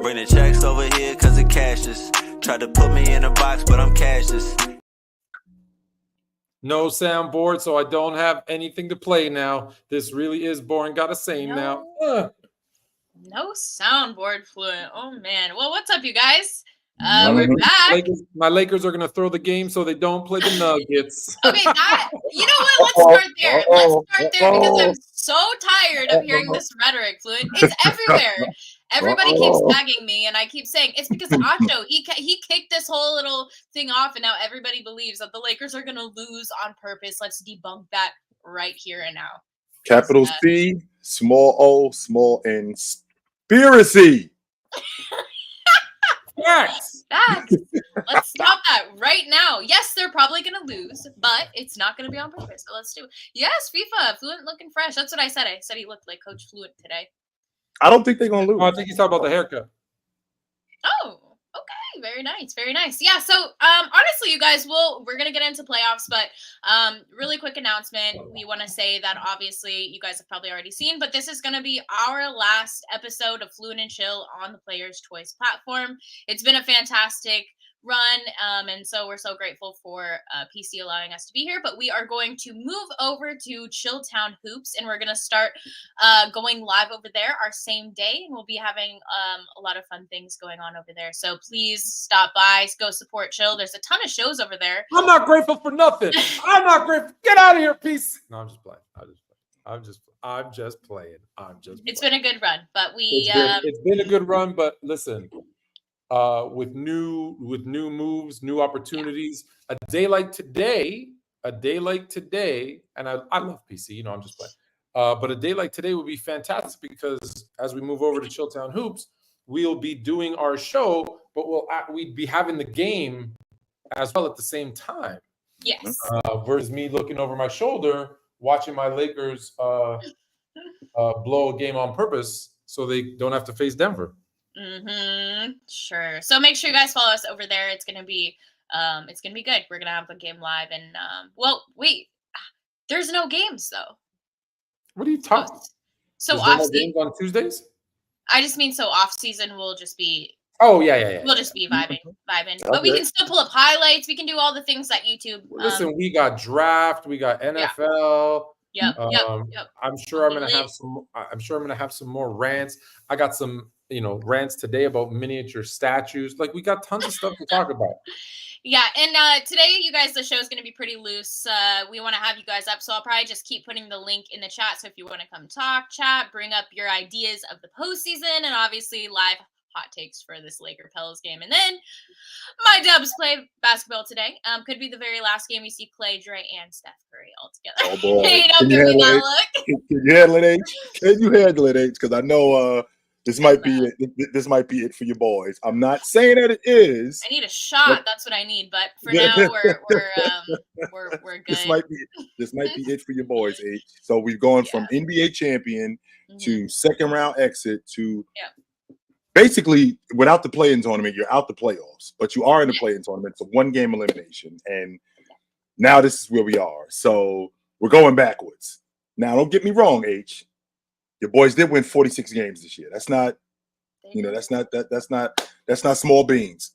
Bring the checks over here cause it cashes. Tried to put me in a box, but I'm cashless. No soundboard, so I don't have anything to play now. This really is boring. Gotta say now. No soundboard, Fluent. Oh, man. Well, what's up, you guys? We're back. My Lakers are going to throw the game so they don't play the Nuggets. Okay, you know what? Let's start there. Because I'm so tired of hearing this rhetoric, Fluent. It's everywhere. Everybody keeps tagging me, and I keep saying it's because Acho, he kicked this whole little thing off, and now everybody believes that the Lakers are going to lose on purpose. Let's debunk that right here and now. Capital C, small O, small N, conspiracy. Facts. Let's stop that right now. Yes, they're probably going to lose, but it's not going to be on purpose. So let's do it. Yes, FIFA, Fluent looking fresh. That's what I said. I said he looked like Coach Fluent today. I don't think they're going to lose. Oh, I think he's talking about the haircut. Oh, okay. Very nice. Very nice. Yeah, so honestly, you guys, we're going to get into playoffs, but really quick announcement. We want to say that obviously you guys have probably already seen, but this is going to be our last episode of Fluent and Chill on the Players' Choice platform. It's been a fantastic run, and so we're so grateful for PC allowing us to be here, but we are going to move over to Chilltown Hoops, and we're going to start going live over there our same day, and we'll be having a lot of fun things going on over there, so please stop by, go support Chill. There's a ton of shows over there. I'm not grateful for nothing. I'm not grateful. Get out of here, PC. No, I'm just playing. I'm just playing. It's been a good run, but it's been a good run, but listen, with new moves, new opportunities, a day like today, and I love PC, I'm just playing. But a day like today would be fantastic because as we move over to Chilltown Hoops, we'll be doing our show, but we'd be having the game as well at the same time. Yes. Versus me looking over my shoulder, watching my Lakers blow a game on purpose so they don't have to face Denver. Sure. So make sure you guys follow us over there. It's gonna be good. We're gonna have a game live, and wait, there's no games though. What are you talking? So off no games on Tuesdays. I just mean so off season will just be. Oh yeah. We'll just be vibing. Okay. But we can still pull up highlights. We can do all the things that YouTube. Listen, we got draft. We got NFL. Yep. I'm sure I'm gonna have some more rants. I got some, rants today about miniature statues. Like we got tons of stuff to talk about. Yeah, and today, you guys, the show is going to be pretty loose. We want to have you guys up, so I'll probably just keep putting the link in the chat. So if you want to come talk, chat, bring up your ideas of the postseason, and obviously live hot takes for this Laker-Pels game. And then my Dubs play basketball today. Could be the very last game we see Clay, Dre, and Steph Curry all together. Oh boy! Can you handle it, H? Can you handle it, H? Because I know this might be it. This might be it for your boys. I'm not saying that it is. I need a shot. That's what I need. But for now, we're good. This might be it for your boys, H. So we've gone from NBA champion to second round exit to basically without the play-in tournament, you're out the playoffs, but you are in the play-in tournament. It's a one-game elimination, and now this is where we are. So we're going backwards. Now, don't get me wrong, H. Your boys did win 46 games this year. That's not, that's not small beans.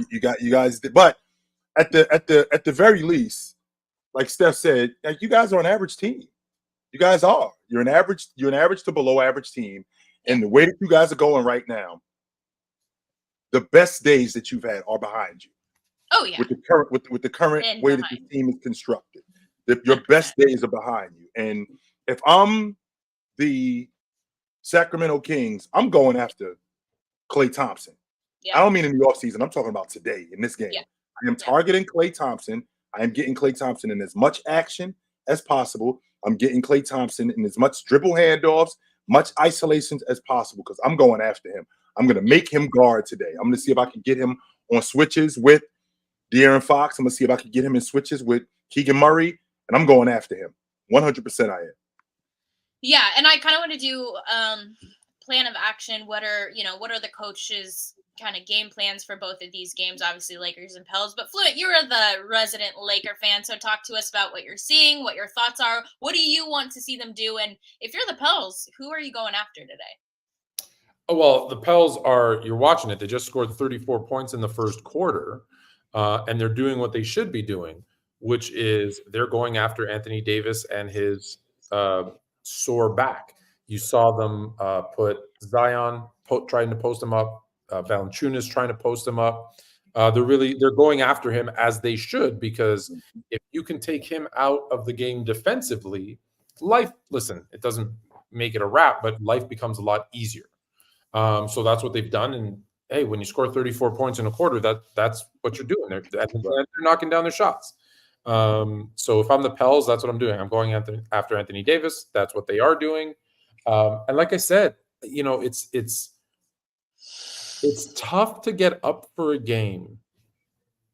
You guys did, but at the very least, like Steph said, you guys are an average team. You guys are. You're an average to below average team, and the way that you guys are going right now, the best days that you've had are behind you. Oh yeah. With the current way that the team is constructed, your best days are behind you. And if I'm the Sacramento Kings, I'm going after Klay Thompson. I don't mean in the offseason. I'm talking about today in this game. I am targeting Klay Thompson. I am getting Klay Thompson in as much action as possible. I'm getting Klay Thompson in as much dribble handoffs, much isolations as possible because I'm going after him. I'm going to make him guard today. I'm going to see if I can get him on switches with De'Aaron Fox. I'm going to see if I can get him in switches with Keegan Murray, and I'm going after him. 100% I am. Yeah, and I kind of want to do plan of action. What are the coaches' kind of game plans for both of these games? Obviously, Lakers and Pels. But Fluent, you're the resident Laker fan, so talk to us about what you're seeing, what your thoughts are. What do you want to see them do? And if you're the Pels, who are you going after today? Oh, well, the Pels you're watching it. They just scored 34 points in the first quarter, and they're doing what they should be doing, which is they're going after Anthony Davis and his sore back. You saw them put Zion trying to post him up, Valanciunas trying to post him up. They're going after him as they should, because if you can take him out of the game defensively, listen, it doesn't make it a wrap, but life becomes a lot easier. So that's what they've done. And hey, when you score 34 points in a quarter, that's what you're doing. They're knocking down their shots. So if I'm the Pels, that's what I'm doing. I'm going after Anthony Davis. That's what they are doing. And like I said, it's tough to get up for a game,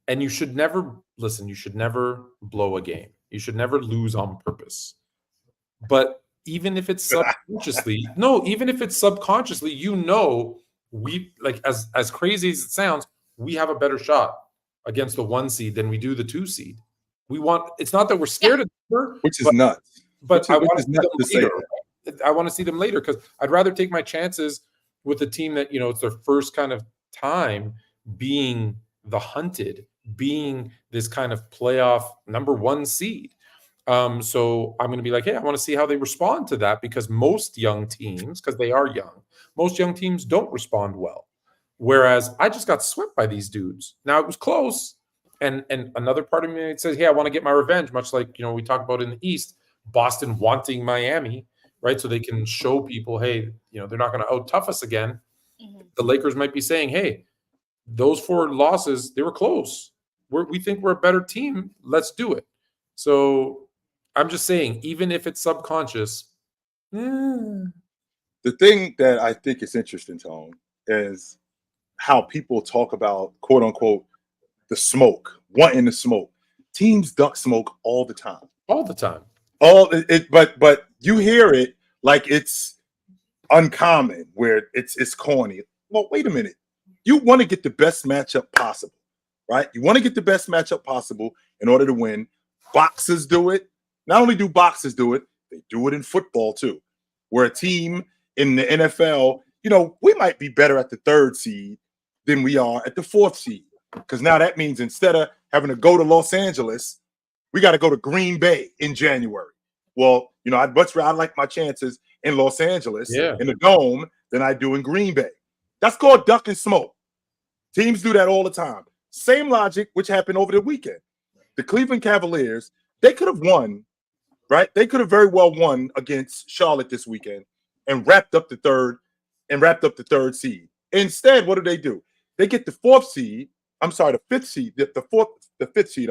and you should never blow a game. You should never lose on purpose. But even if it's subconsciously, we like, as crazy as it sounds, we have a better shot against the 1 seed than we do the 2 seed. It's not that we're scared of them, which is nuts. But I want to see them later, because I'd rather take my chances with a team that, it's their first kind of time being the hunted, being this kind of playoff number 1 seed. So I'm going to be like, hey, I want to see how they respond to that, because most young teams, because they are young, most young teams don't respond well. Whereas I just got swept by these dudes. Now, it was close. And another part of me says, hey, I want to get my revenge, much like, we talk about in the East, Boston wanting Miami, right? So they can show people, hey, they're not going to out-tough us again. Mm-hmm. The Lakers might be saying, hey, those 4 losses, they were close. We think we're a better team. Let's do it. So I'm just saying, even if it's subconscious. The thing that I think is interesting, Tone, is how people talk about, quote unquote, the smoke, wanting the smoke. Teams duck smoke all the time. All the time. But you hear it like it's uncommon, where it's corny. Well, wait a minute. You want to get the best matchup possible, right? You want to get the best matchup possible in order to win. Boxers do it. Not only do boxers do it, they do it in football too, where a team in the NFL, we might be better at the 3rd seed than we are at the 4th seed. Because now that means instead of having to go to Los Angeles, we got to go to Green Bay in January. Well, I'd like my chances in Los Angeles in the Dome than I do in Green Bay. That's called duck and smoke. Teams do that all the time. Same logic, which happened over the weekend. The Cleveland Cavaliers, they could have won, right? They could have very well won against Charlotte this weekend and wrapped up the 3rd seed. Instead, what do? They get the 5th seed. The 5th seed. The 5th seed.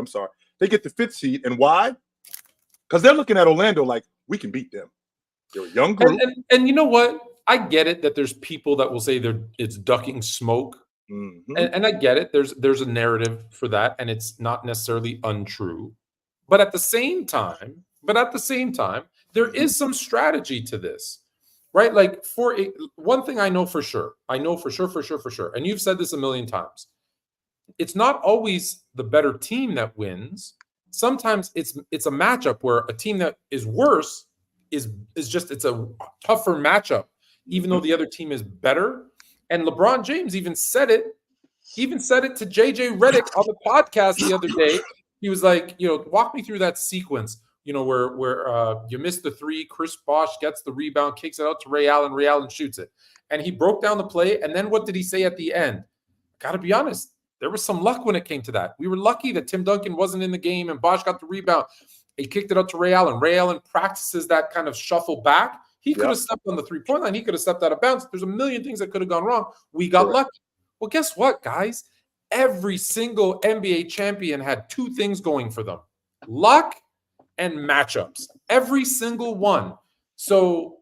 They get the 5th seed. And why? Because they're looking at Orlando like, we can beat them. They're a young group. And you know what? I get it that there's people that will say it's ducking smoke. Mm-hmm. And I get it. There's a narrative for that, and it's not necessarily untrue. But at the same time, there is some strategy to this, right? Like, one thing I know for sure, and you've said this a million times, it's not always the better team that wins. Sometimes it's a matchup where a team that is worse it's a tougher matchup, even though the other team is better. And LeBron James even said it to JJ Redick on the podcast the other day. He was like, walk me through that sequence, where you missed the 3, Chris Bosh gets the rebound, kicks it out to Ray Allen shoots it. And he broke down the play. And then what did he say at the end? Got to be honest, there was some luck when it came to that. We were lucky that Tim Duncan wasn't in the game and Bosh got the rebound. He kicked it out to Ray Allen. Ray Allen practices that kind of shuffle back. He could have stepped on the 3-point line. He could have stepped out of bounds. There's a million things that could have gone wrong. We got lucky. Well, guess what, guys? Every single NBA champion had 2 things going for them: luck and matchups. Every single one. So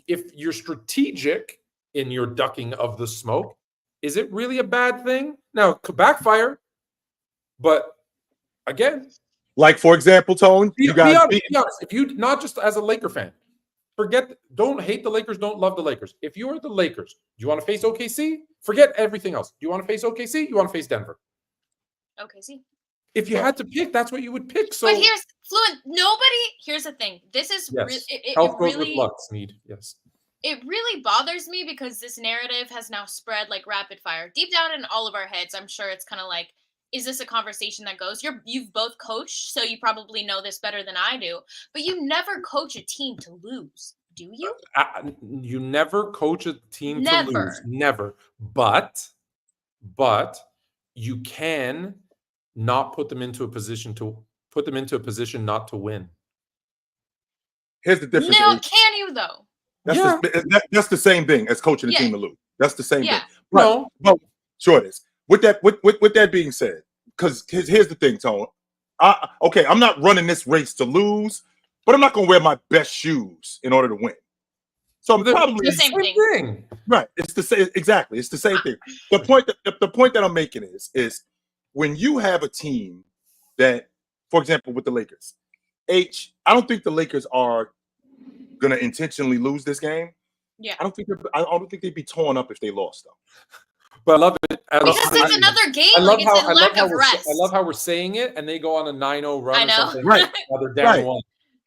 if you're strategic in your ducking of the smoke, is it really a bad thing? Now, it could backfire, but again, like, for example, Tone, be honest. If you, not just as a Laker fan, don't hate the Lakers, don't love the Lakers. If you are the Lakers, do you want to face OKC? Forget everything else. Do you want to face OKC? You want to face Denver? OKC. If you had to pick, that's what you would pick. So, but here's the thing. This is health goes with luck, Sneed. Yes. it really bothers me because this narrative has now spread like rapid fire deep down in all of our heads. I'm sure it's kind of like, is this a conversation that goes? You've both coached, so you probably know this better than I do. But you never coach a team to lose, do you? You never coach a team to Never. lose, never. But you can not put them into a position not to win. Here's the difference. No, can you though? That's the same thing as coaching a team to lose. That's the same thing. No, sure it is. With that being said, because here's the thing, Tone. Okay, I'm not running this race to lose, but I'm not going to wear my best shoes in order to win. So I'm probably the same thing. Right. It's the same. Exactly. It's the same thing. The point that I'm making is when you have a team that, for example, with the Lakers, I don't think the Lakers are going to intentionally lose this game. Yeah. I don't think they'd be torn up if they lost, though. But I love it. Because it's another game. It's a lack of rest. I love how we're saying it, and they go on a 9-0 run or something. Right. They're down 1.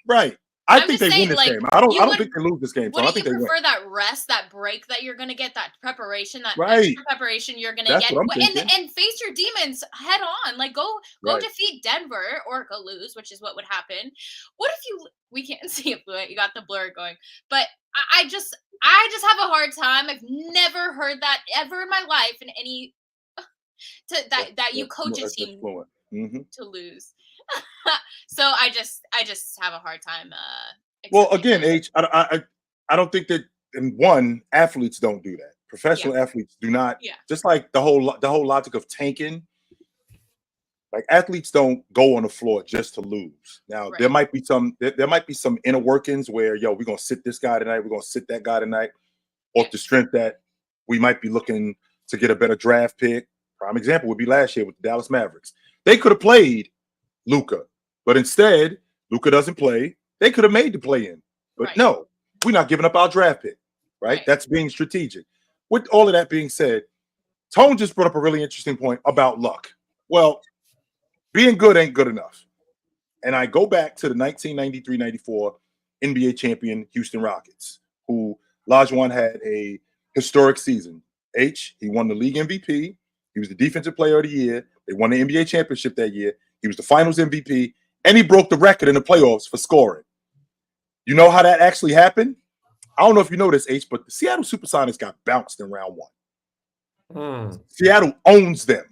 Right. I think they win this game. I don't think they lose this game. So I think you they prefer win. that rest, that break that you're going to get, that preparation, that Right. extra preparation you're going to get, and face your demons head on? Like go defeat Denver or go lose, which is what would happen. What if we can't see it, Fluent. You got the blur going, but I just have a hard time. I've never heard that ever in my life in any that you coach a team to lose. So I just have a hard time. Well, again, I don't think that. And one, athletes don't do that. Professional athletes do not. Yeah. Just like the whole logic of tanking. Like athletes don't go on the floor just to lose. Now there might be some inner workings where we're gonna sit this guy tonight, we're gonna sit that guy tonight, off the strength that we might be looking to get a better draft pick. Prime example would be last year with the Dallas Mavericks. They could have played Luka, but instead Luka doesn't play. They could have made the play in, but no, we're not giving up our draft pick. Right? That's being strategic. With all of that being said, Tone just brought up a really interesting point about luck. Well, being good ain't good enough. And I go back to the 1993-94 NBA champion Houston Rockets, who Lajuan had a historic season. He won the league MVP. He was the defensive player of the year. They won the NBA championship that year. He was the finals MVP, and he broke the record in the playoffs for scoring. You know how that actually happened? I don't know if you know this, but the Seattle Supersonics got bounced in round 1. Seattle owns them.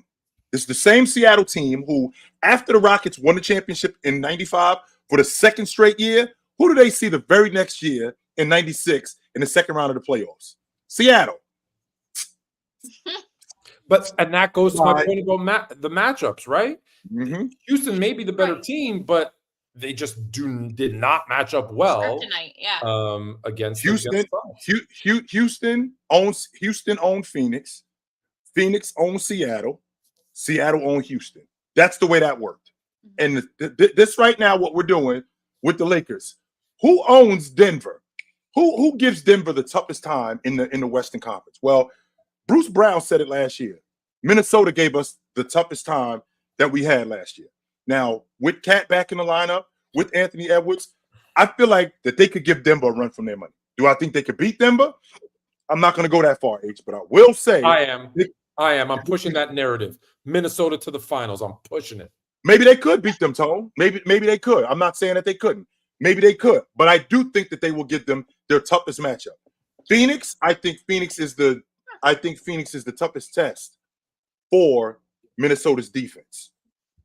This is the same Seattle team who, after the Rockets won the championship in 95 for the second straight year, who do they see the very next year in 96 in the second round of the playoffs? Seattle. And that goes to my point about the matchups, right? Mm-hmm. Houston may be the better team, but they just did not match up well against Houston. Houston owns Phoenix. Phoenix owns Seattle. Seattle owns Houston. That's the way that worked. And this right now, what we're doing with the Lakers, who owns Denver? Who gives Denver the toughest time in the Western Conference? Well, Bruce Brown said it last year. Minnesota gave us the toughest time that we had last year. Now, with Cat back in the lineup, with Anthony Edwards, I feel like that they could give Denver a run from their money. Do I think they could beat Denver? I'm not going to go that far, but I will say I am. I'm pushing that narrative. Minnesota to the finals. I'm pushing it. Maybe they could beat them, Tone. Maybe they could. I'm not saying that they couldn't. Maybe they could, but I do think that they will give them their toughest matchup. Phoenix, I think Phoenix is the toughest test for Minnesota's defense.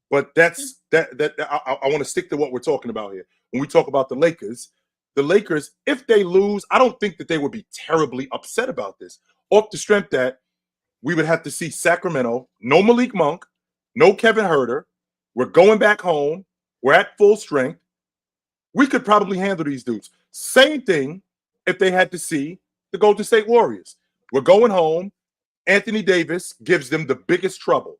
But that's that. I want to stick to what we're talking about here. When we talk about the Lakers, if they lose, I don't think that they would be terribly upset about this. Off the strength that we would have to see Sacramento, no Malik Monk, no Kevin Huerter. We're going back home. We're at full strength. We could probably handle these dudes. Same thing if they had to see the Golden State Warriors. We're going home. Anthony Davis gives them the biggest trouble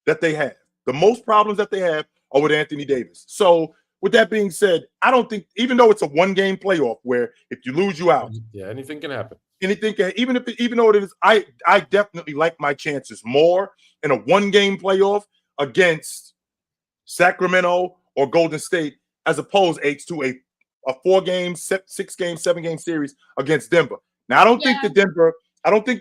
that they have. The most problems that they have are with Anthony Davis. So with that being said, I don't think, even though it's a one-game playoff where if you lose, you out. Yeah, anything can happen. Anything can, even though it is, I definitely like my chances more in a one-game playoff against Sacramento or Golden State as opposed to a 4-game, 6-game, 7-game series against Denver. Now, I don't think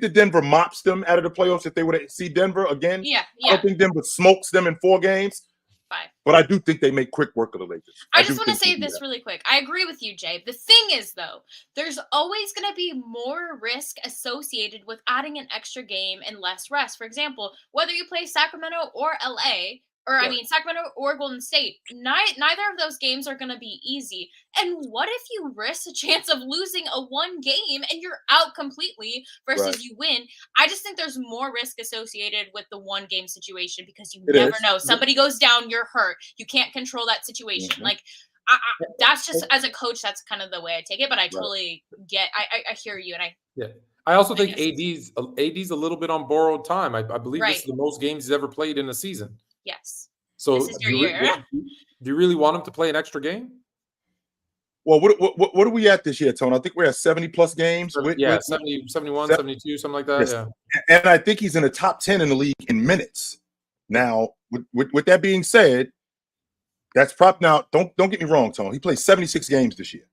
the Denver mops them out of the playoffs if they were to see Denver again. Yeah. I don't think Denver smokes them in 4 games. 5. But I do think they make quick work of the Lakers. I just want to say this really quick. I agree with you, Jay. The thing is, though, there's always going to be more risk associated with adding an extra game and less rest. For example, whether you play Sacramento or LA, Sacramento or Golden State, neither of those games are going to be easy. And what if you risk a chance of losing a 1 game and you're out completely versus you win? I just think there's more risk associated with the 1 game situation because you never know. Somebody goes down, you're hurt. You can't control that situation. Mm-hmm. Like, that's just, as a coach, that's kind of the way I take it. But I totally get, I hear you. And I also think AD's a little bit on borrowed time. I believe this is the most games he's ever played in a season. Yes. So this is your year. Do you really want him to play an extra game? Well, what are we at this year, Tony? I think we're at 70-plus games. 70, 71, 72, something like that. Yes. Yeah. And I think he's in the top 10 in the league in minutes. Now, with that being said, that's prop. Now, don't get me wrong, Tony. He played 76 games this year.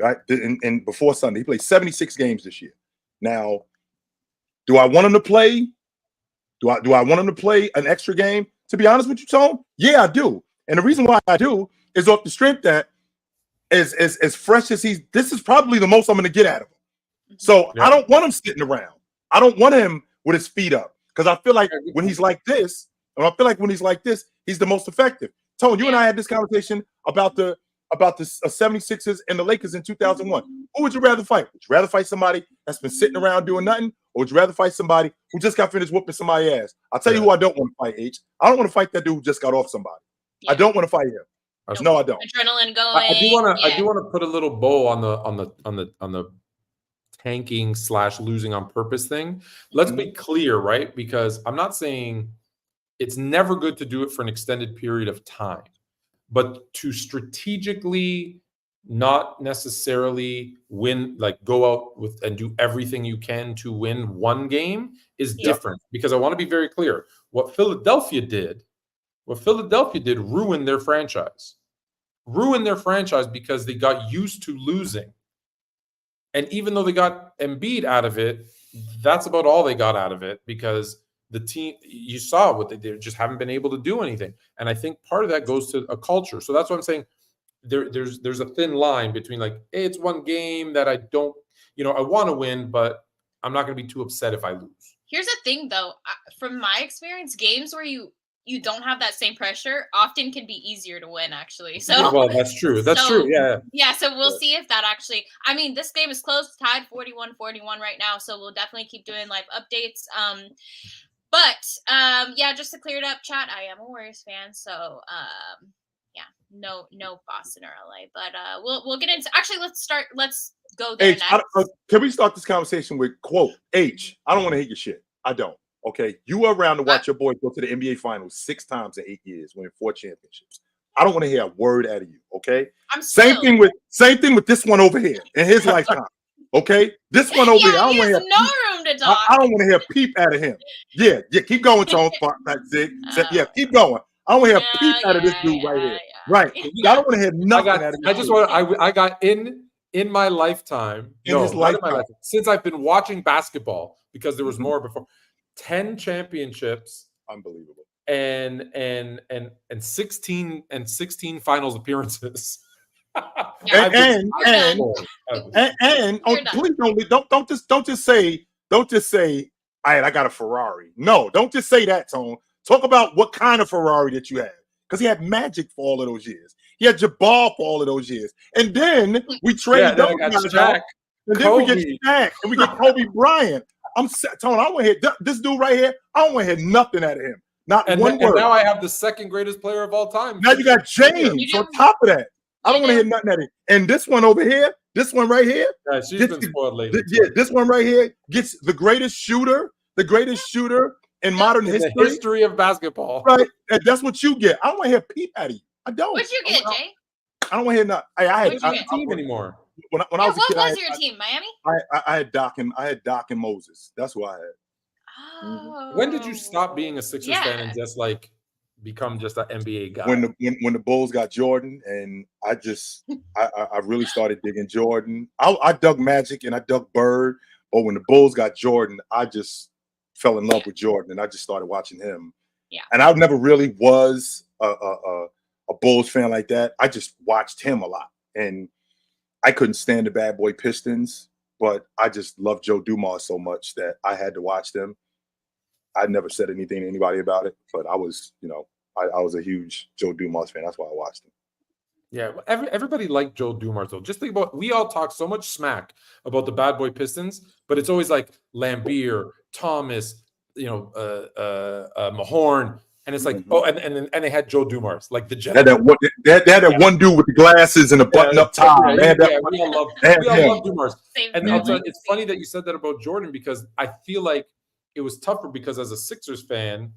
Right? And before Sunday, he played 76 games this year. Now, do I want him to play? Do I want him to play an extra game? To be honest with you, Tone, yeah, I do. And the reason why I do is off the strength that as fresh as this is probably the most I'm going to get out of him. So I don't want him sitting around. I don't want him with his feet up because I feel like when he's like this, he's the most effective. Tone, you and I had this conversation about the 76ers and the Lakers in 2001. Who would you rather fight? Would you rather fight somebody that's been sitting around doing nothing? Or would you rather fight somebody who just got finished whooping somebody's ass? I'll tell you who I don't want to fight, H. I don't want to fight that dude who just got off somebody. I don't want to fight him. No, I don't. Adrenaline going. I do want to put a little bow on the tanking / losing on purpose thing. Let's be clear, right? Because I'm not saying it's never good to do it for an extended period of time, but to strategically not necessarily win, like go out with and do everything you can to win 1 game is different. Because I want to be very clear. What Philadelphia did ruined their franchise. Ruined their franchise because they got used to losing. And even though they got Embiid out of it, that's about all they got out of it because the team, you saw what they did, just haven't been able to do anything. And I think part of that goes to a culture. So that's what I'm saying. There's a thin line between like, hey, it's 1 game that I don't, I want to win, but I'm not going to be too upset if I lose. Here's the thing, though. From my experience, games where you don't have that same pressure often can be easier to win, actually. So well, that's true. That's true. Yeah. Yeah. So we'll see if that actually. I mean, this game is close, tied 41-41 right now. So we'll definitely keep doing live updates. But just to clear it up, chat. I am a Warriors fan, so no Boston or LA. But we'll get into. Actually, let's go there H, next. Can we start this conversation with quote H? I don't want to hate your shit. I don't. Okay, you were around to watch your boys go to the NBA Finals 6 times in 8 years, winning 4 championships. I don't want to hear a word out of you. Okay. Same thing with this one over here in his lifetime. Okay, this one over here. I don't want to hear room to talk. I don't want to hear a peep out of him. Yeah, keep going, Tone. Zig. Yeah, keep going. I don't want to hear a peep out of this dude right here. Right. I don't want to hear nothing out of him. I just want. I got in my lifetime. Since I've been watching basketball because there was more before. 10 championships, unbelievable, and 16 finals appearances. and please don't just say, all right, I got a Ferrari. No, don't just say that, Tone. Talk about what kind of Ferrari that you have, because he had Magic for all of those years. He had Jabbar for all of those years, and then we trade those guys out, and then we get Shaq, and we get Kobe Bryant. Tone, I don't want to hear this dude right here. I don't want to hear nothing out of him. Not one word. And now I have the 2nd greatest player of all time. Now you got James on top of that. I don't want to hear nothing out of him. And this one over here, this one right here. Yeah, she's been spoiled lately. This one right here gets the greatest shooter in modern history. The history of basketball. Right. And that's what you get. I don't want to hear peep out of you. I don't. What'd you get, Jay? I don't want to hear nothing. I don't team anymore. When I was a kid, what was your team? Miami? I had Doc and Moses. That's who I had. Oh. When did you stop being a Sixers fan and just like become just an NBA guy. When the Bulls got Jordan, and I really started digging Jordan. I dug Magic and I dug Bird, but when the Bulls got Jordan, I just fell in love with Jordan, and I just started watching him. Yeah. And I never really was a Bulls fan like that. I just watched him a lot, and I couldn't stand the bad boy Pistons, but I just loved Joe Dumars so much that I had to watch them. I never said anything to anybody about it, but I was, I was a huge Joe Dumars fan. That's why I watched him. Yeah, everybody liked Joe Dumars though. Just think about, we all talk so much smack about the bad boy Pistons, but it's always like Lambeer, Thomas, Mahorn, and it's like, and they had Joe Dumars, like the general. They had that one dude with the glasses and the button-up tie. We all love Dumars. And Same I'll tell you, it's funny that you said that about Jordan, because I feel like it was tougher because as a Sixers fan,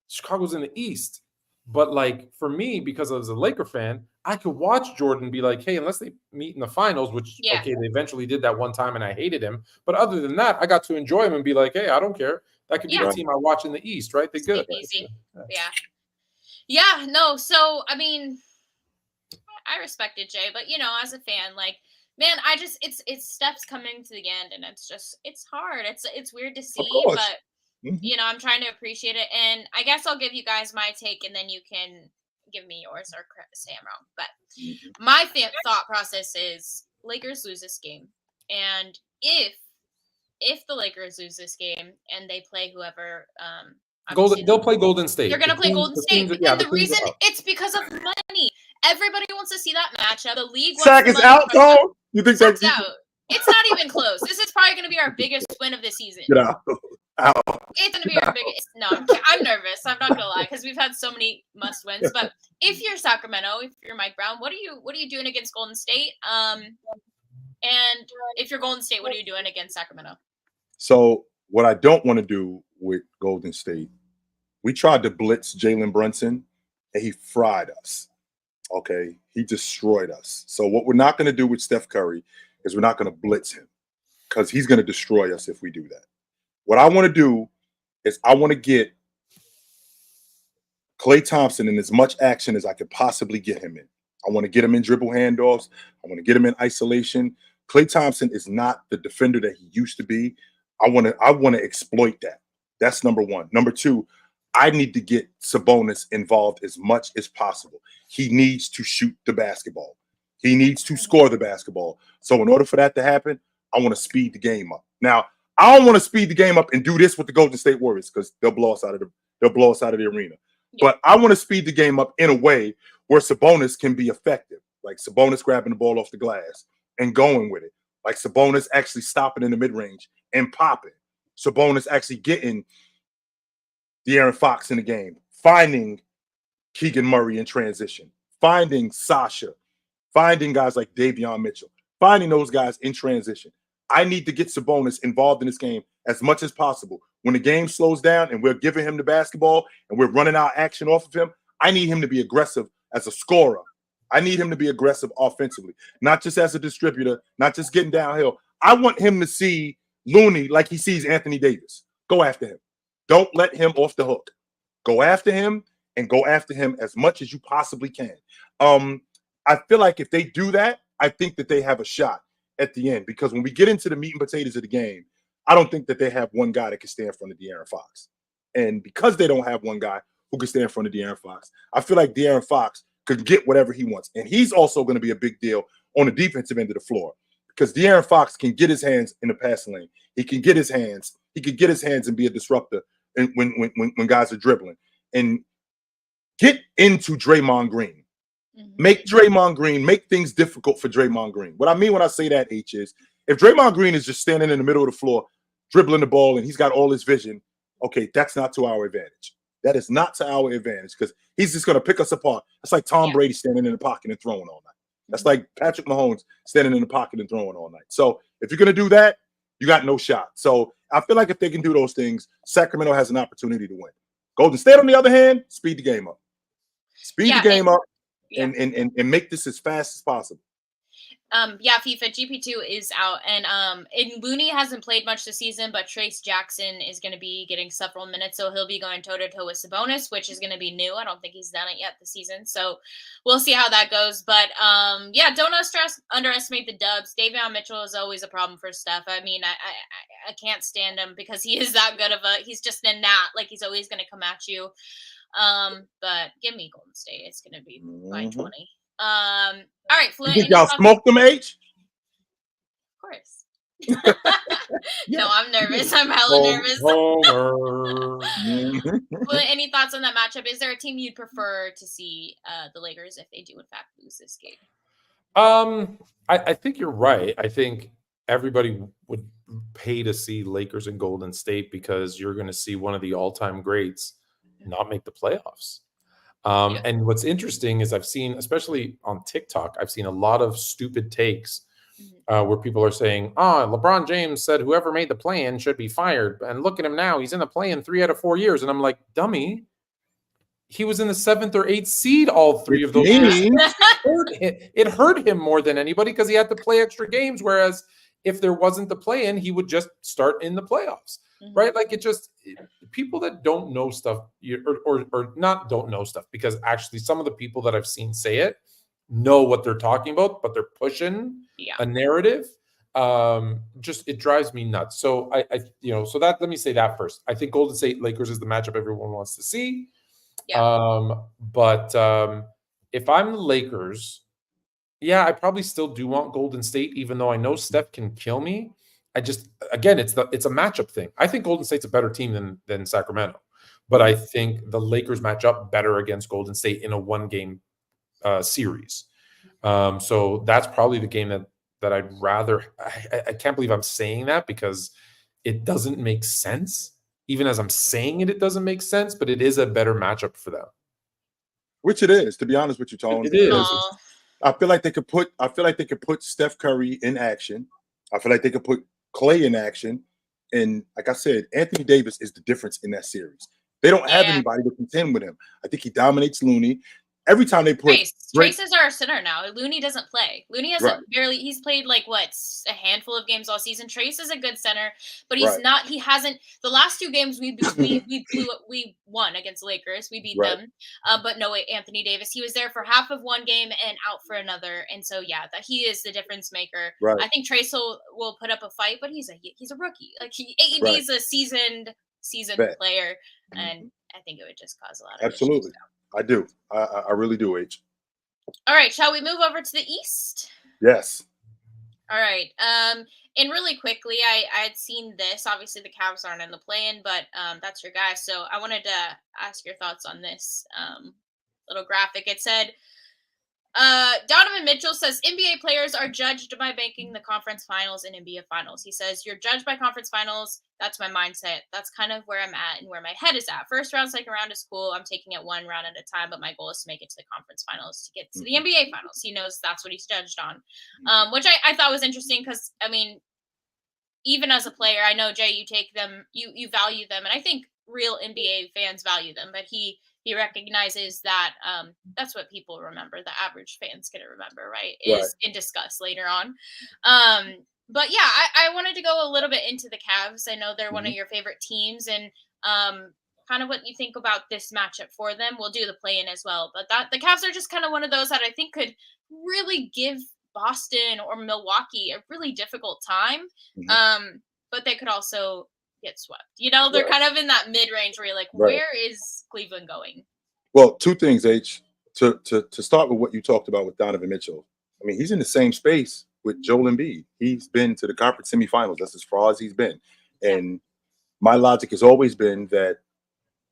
Chicago's in the East. But like for me, because I was a Laker fan, I could watch Jordan be like, hey, unless they meet in the finals, which okay, they eventually did that one time and I hated him. But other than that, I got to enjoy him and be like, hey, I don't care. That could be the team I watch in the East, right? They're good. Easy. Yeah, no, so I mean, I respected Jay, but as a fan, like, man, I just it's steps coming to the end, and it's hard. It's weird to see, but I'm trying to appreciate it. And I guess I'll give you guys my take, and then you can give me yours or say I'm wrong. But my thought process is Lakers lose this game, and if the Lakers lose this game and they play whoever, they'll play Golden State. They're going to play Golden State. And the reason it's because of money. Everybody wants to see that matchup. The league wants Sack is out, though? You think Sack's out? It's not even close. This is probably going to be our biggest win of the season. Get out. It's going to be our biggest. No, I'm nervous. I'm not going to lie, because we've had so many must wins. But if you're Sacramento, if you're Mike Brown, what are you doing against Golden State? And if you're Golden State, what are you doing against Sacramento? So what I don't want to do with Golden State, we tried to blitz Jalen Brunson, and he fried us. Okay, he destroyed us. So what we're not going to do with Steph Curry is we're not going to blitz him, because he's going to destroy us if we do that. What I want to do is I want to get Klay Thompson in as much action as I could possibly get him in. I want to get him in dribble handoffs. I want to get him in isolation. Klay Thompson is not the defender that he used to be. I want to exploit that. That's number one. Number two, I need to get Sabonis involved as much as possible. He needs to shoot the basketball. He needs to score the basketball. So in order for that to happen, I want to speed the game up. Now, I don't want to speed the game up and do this with the Golden State Warriors, because they'll blow us out of the arena. Yeah. But I want to speed the game up in a way where Sabonis can be effective, like Sabonis grabbing the ball off the glass and going with it, like Sabonis actually stopping in the mid-range and popping, Sabonis actually getting De'Aaron Fox in the game, finding Keegan Murray in transition, finding Sasha, finding guys like Davion Mitchell, finding those guys in transition. I need to get Sabonis involved in this game as much as possible. When the game slows down and we're giving him the basketball and we're running our action off of him, I need him to be aggressive as a scorer. I need him to be aggressive offensively, not just as a distributor, not just getting downhill. I want him to see Looney like he sees Anthony Davis. Go after him. Don't let him off the hook. Go after him, and go after him as much as you possibly can. I feel like if they do that, I think that they have a shot at the end, because when we get into the meat and potatoes of the game, I don't think that they have one guy that can stand in front of De'Aaron Fox. And because they don't have one guy who can stand in front of De'Aaron Fox, I feel like De'Aaron Fox could get whatever he wants. And he's also going to be a big deal on the defensive end of the floor, because De'Aaron Fox can get his hands in the passing lane. He can get his hands. He can get his hands and be a disruptor when guys are dribbling. And get into Draymond Green. Make Draymond Green, make things difficult for Draymond Green. What I mean when I say that, H, is if Draymond Green is just standing in the middle of the floor, dribbling the ball, and he's got all his vision, okay, that's not to our advantage. That is not to our advantage, because he's just going to pick us apart. That's like Tom Brady standing in the pocket and throwing all night. That's like Patrick Mahomes standing in the pocket and throwing all night. So if you're going to do that, you got no shot. So I feel like if they can do those things, Sacramento has an opportunity to win. Golden State, on the other hand, speed the game up. Speed the game up. And make this as fast as possible. Yeah, FIFA GP2 is out, and Looney hasn't played much this season, but Trace Jackson is going to be getting several minutes, so he'll be going toe to toe with Sabonis, which is going to be new. I don't think he's done it yet this season, so we'll see how that goes. But yeah, don't underestimate the dubs. Davion Mitchell is always a problem for Steph. I mean, I can't stand him because he is that good of he's just a gnat. Like, he's always going to come at you. But give me Golden State. It's going to be by 20. All right, Fluent. You think y'all smoked them, H? Of course. No, I'm nervous. I'm hella nervous. Fluent, any thoughts on that matchup? Is there a team you'd prefer to see the Lakers if they do in fact lose this game? I think you're right. I think everybody would pay to see Lakers and Golden State because you're going to see one of the all-time greats not make the playoffs. And what's interesting is I've seen, especially on TikTok, I've seen a lot of stupid takes where people are saying, LeBron James said whoever made the play-in should be fired. And look at him now. He's in the play-in 3 out of 4 years. And I'm like, dummy. He was in the 7th or 8th seed all 3 of those years. It hurt him more than anybody because he had to play extra games. Whereas if there wasn't the play-in, he would just start in the playoffs. Right? Like, people that don't know stuff or not don't know stuff, because actually some of the people that I've seen say it know what they're talking about, but they're pushing a narrative. It drives me nuts. So let me say that first. I think Golden State Lakers is the matchup everyone wants to see. But if I'm the Lakers, I probably still do want Golden State, even though I know Steph can kill me. It's a matchup thing. I think Golden State's a better team than Sacramento, but I think the Lakers match up better against Golden State in a 1-game series. So that's probably the game that I'd rather. I can't believe I'm saying that because it doesn't make sense. Even as I'm saying it, it doesn't make sense, but it is a better matchup for them. Which it is, to be honest with you, Tone. It is. I feel like they could put Steph Curry in action. I feel like they could put Clay in action. And like I said, Anthony Davis is the difference in that series. They don't have anybody to contend with him. I think he dominates Looney. Every time they put Trace is our center now. Looney doesn't play. Looney hasn't he's played like a handful of games all season. Trace is a good center, but he's not. He hasn't. The last 2 games we won against the Lakers. We beat them, but no, Anthony Davis. He was there for half of 1 game and out for another, and so that he is the difference maker. Right. I think Trace will put up a fight, but he's a rookie. Like he's a seasoned player, and I think it would just cause a lot of issues. I do. I really do, H. All right. Shall we move over to the East? Yes. All right. And really quickly, I had seen this. Obviously, the Cavs aren't in the play-in, but that's your guy. So I wanted to ask your thoughts on this little graphic. It said, Donovan Mitchell says NBA players are judged by making the conference finals and NBA finals. He says, you're judged by conference finals. That's my mindset. That's kind of where I'm at and where my head is at. First round, second round is cool. I'm taking it 1 round at a time, but my goal is to make it to the conference finals, to get to the NBA finals. He knows that's what he's judged on, which I thought was interesting because, I mean, even as a player, I know, Jay, you take them, you value them, and I think real NBA fans value them, but he recognizes that that's what people remember. The average fan's going to remember, right? Is in discuss later on. But yeah, I wanted to go a little bit into the Cavs. I know they're one of your favorite teams, and kind of what you think about this matchup for them. We'll do the play-in as well, but the Cavs are just kind of one of those that I think could really give Boston or Milwaukee a really difficult time. But they could also get swept. They're kind of in that mid-range where you're like, where is Cleveland going? Well, 2 things, H. To start with what you talked about with Donovan Mitchell. I mean, he's in the same space with Joel Embiid. He's been to the conference semifinals. That's as far as he's been. And my logic has always been that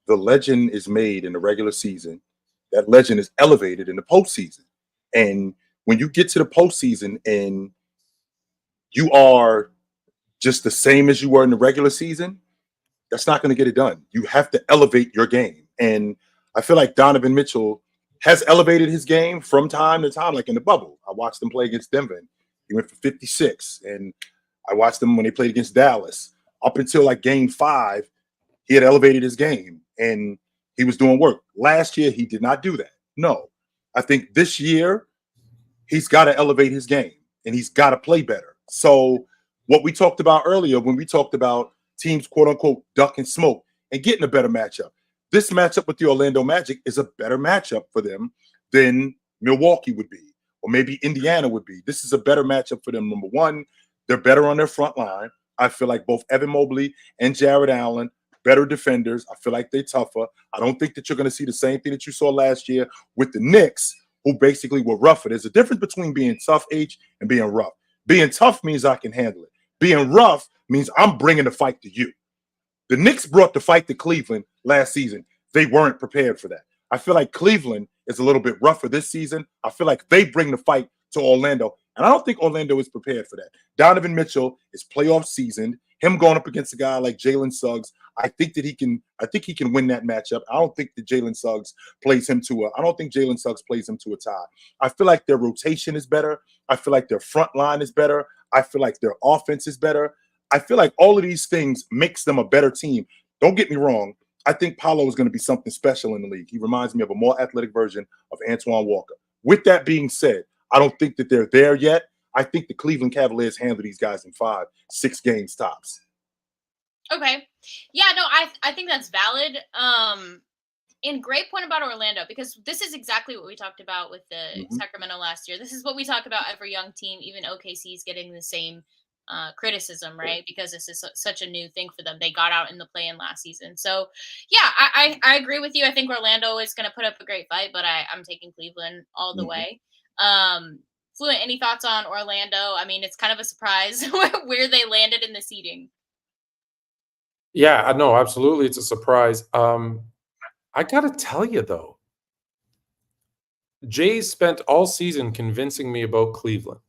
the legend is made in the regular season. That legend is elevated in the postseason. And when you get to the postseason and you are just the same as you were in the regular season, that's not going to get it done. You have to elevate your game. And I feel like Donovan Mitchell has elevated his game from time to time, like in the bubble. I watched him play against Denver. He went for 56. And I watched him when they played against Dallas. Up until like game 5, he had elevated his game and he was doing work. Last year, he did not do that. No. I think this year, he's got to elevate his game. and he's got to play better. So what we talked about earlier when we talked about teams, quote unquote, duck and smoke and getting a better matchup. This matchup with the Orlando Magic is a better matchup for them than Milwaukee would be, or maybe Indiana would be. This is a better matchup for them. Number one, they're better on their front line. I feel like both Evan Mobley and Jared Allen, better defenders. I feel like they're tougher. I don't think that you're going to see the same thing that you saw last year with the Knicks, who basically were rougher. There's a difference between being tough, H, and being rough. Being tough means I can handle it. Being rough means I'm bringing the fight to you. The Knicks brought the fight to Cleveland last season. They weren't prepared for that. I feel like Cleveland is a little bit rougher this season. I feel like they bring the fight to Orlando, and I don't think Orlando is prepared for that. Donovan Mitchell is playoff seasoned. Him going up against a guy like Jalen Suggs, I think he can win that matchup. I don't think that Jalen Suggs plays him to a tie. I feel like their rotation is better. I feel like their front line is better. I feel like their offense is better. I feel like all of these things makes them a better team. Don't get me wrong. I think Paolo is going to be something special in the league. He reminds me of a more athletic version of Antoine Walker. With that being said, I don't think that they're there yet. I think the Cleveland Cavaliers handle these guys in 5-6 games tops. Okay. Yeah, no, I think that's valid. And great point about Orlando, because this is exactly what we talked about with the Sacramento last year. This is what we talk about every young team. Even OKC is getting the same criticism, right? Because this is such a new thing for them. They got out in the play-in last season. So, yeah, I agree with you. I think Orlando is going to put up a great fight, but I'm taking Cleveland all the way. Fluent, any thoughts on Orlando? I mean, it's kind of a surprise where they landed in the seeding. Yeah, no, absolutely. It's a surprise. I got to tell you, though, Jay spent all season convincing me about Cleveland.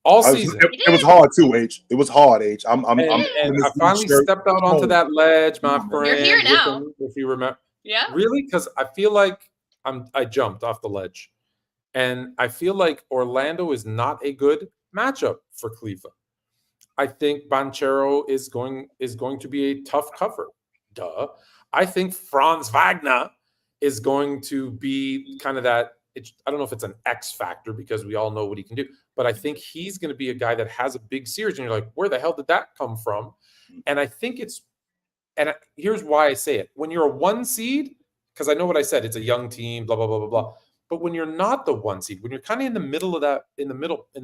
All season. It was hard, too, H. It was hard, H. And I finally stepped out onto that ledge, my friend. You're here now. If you remember. Yeah. Really? Because I feel like I jumped off the ledge. And I feel like Orlando is not a good matchup for Cleveland. I think Banchero is going to be a tough cover. Duh. I think Franz Wagner is going to be kind of that. I don't know if it's an X factor because we all know what he can do, but I think he's going to be a guy that has a big series. And you're like, where the hell did that come from? And I think here's why I say it. When you're a 1 seed, because I know what I said, it's a young team, blah, blah, blah, blah, blah. But when you're not the 1 seed, when you're kind of in the middle of that, in the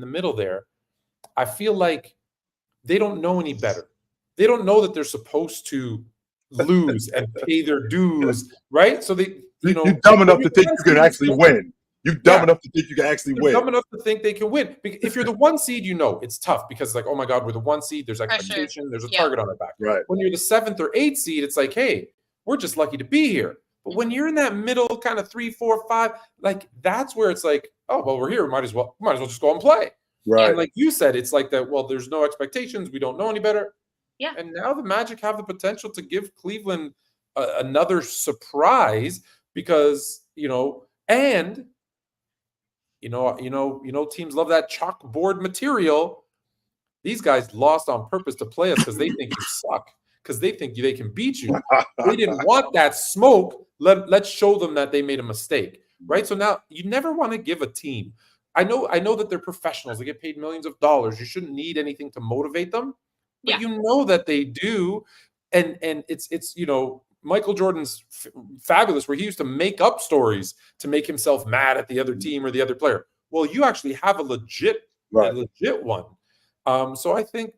middle there, I feel like they don't know any better. They don't know that they're supposed to lose and pay their dues, right? So you're dumb enough to think you can actually win. You're dumb enough to think you can actually win. Dumb enough to think they can win. If you're the 1 seed, it's tough because like, oh my God, we're the 1 seed. There's expectation. There's a target on our back. Right. When you're the 7th or 8th seed, it's like, hey, we're just lucky to be here. But when you're in that middle kind of 3, 4, 5, like that's where it's like, oh well, we're here. We might as well just go and play. Right. And like you said, it's like that. Well, there's no expectations. We don't know any better. Yeah. And now the Magic have the potential to give Cleveland another surprise because teams love that chalkboard material. These guys lost on purpose to play us because they think you suck. Because they think they can beat you. They didn't want that smoke. Let's show them that they made a mistake, right? So now you never want to give a team. I know that they're professionals. They get paid millions of dollars. You shouldn't need anything to motivate them, but you know that they do. And it's Michael Jordan's fabulous where he used to make up stories to make himself mad at the other team or the other player. Well, you actually have a legit one. So I think,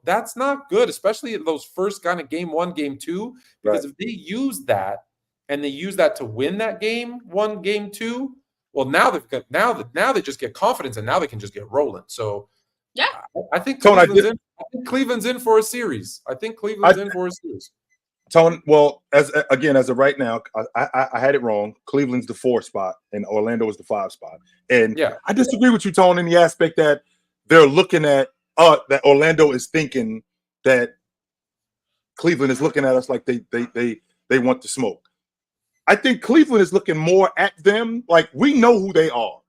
that's not good, especially in those first kind of game 1, game 2, because if they use that and they use that to win that game 1, game 2, well, now they just get confidence and now they can just get rolling. So yeah, I think Tone, Cleveland's in for a series. Tone, well, as of right now, I had it wrong. Cleveland's the 4 spot and Orlando is the 5 spot. And I disagree with you, Tone, in the aspect that they're looking at that Orlando is thinking that Cleveland is looking at us like they want to smoke. I think Cleveland is looking more at them like we know who they are.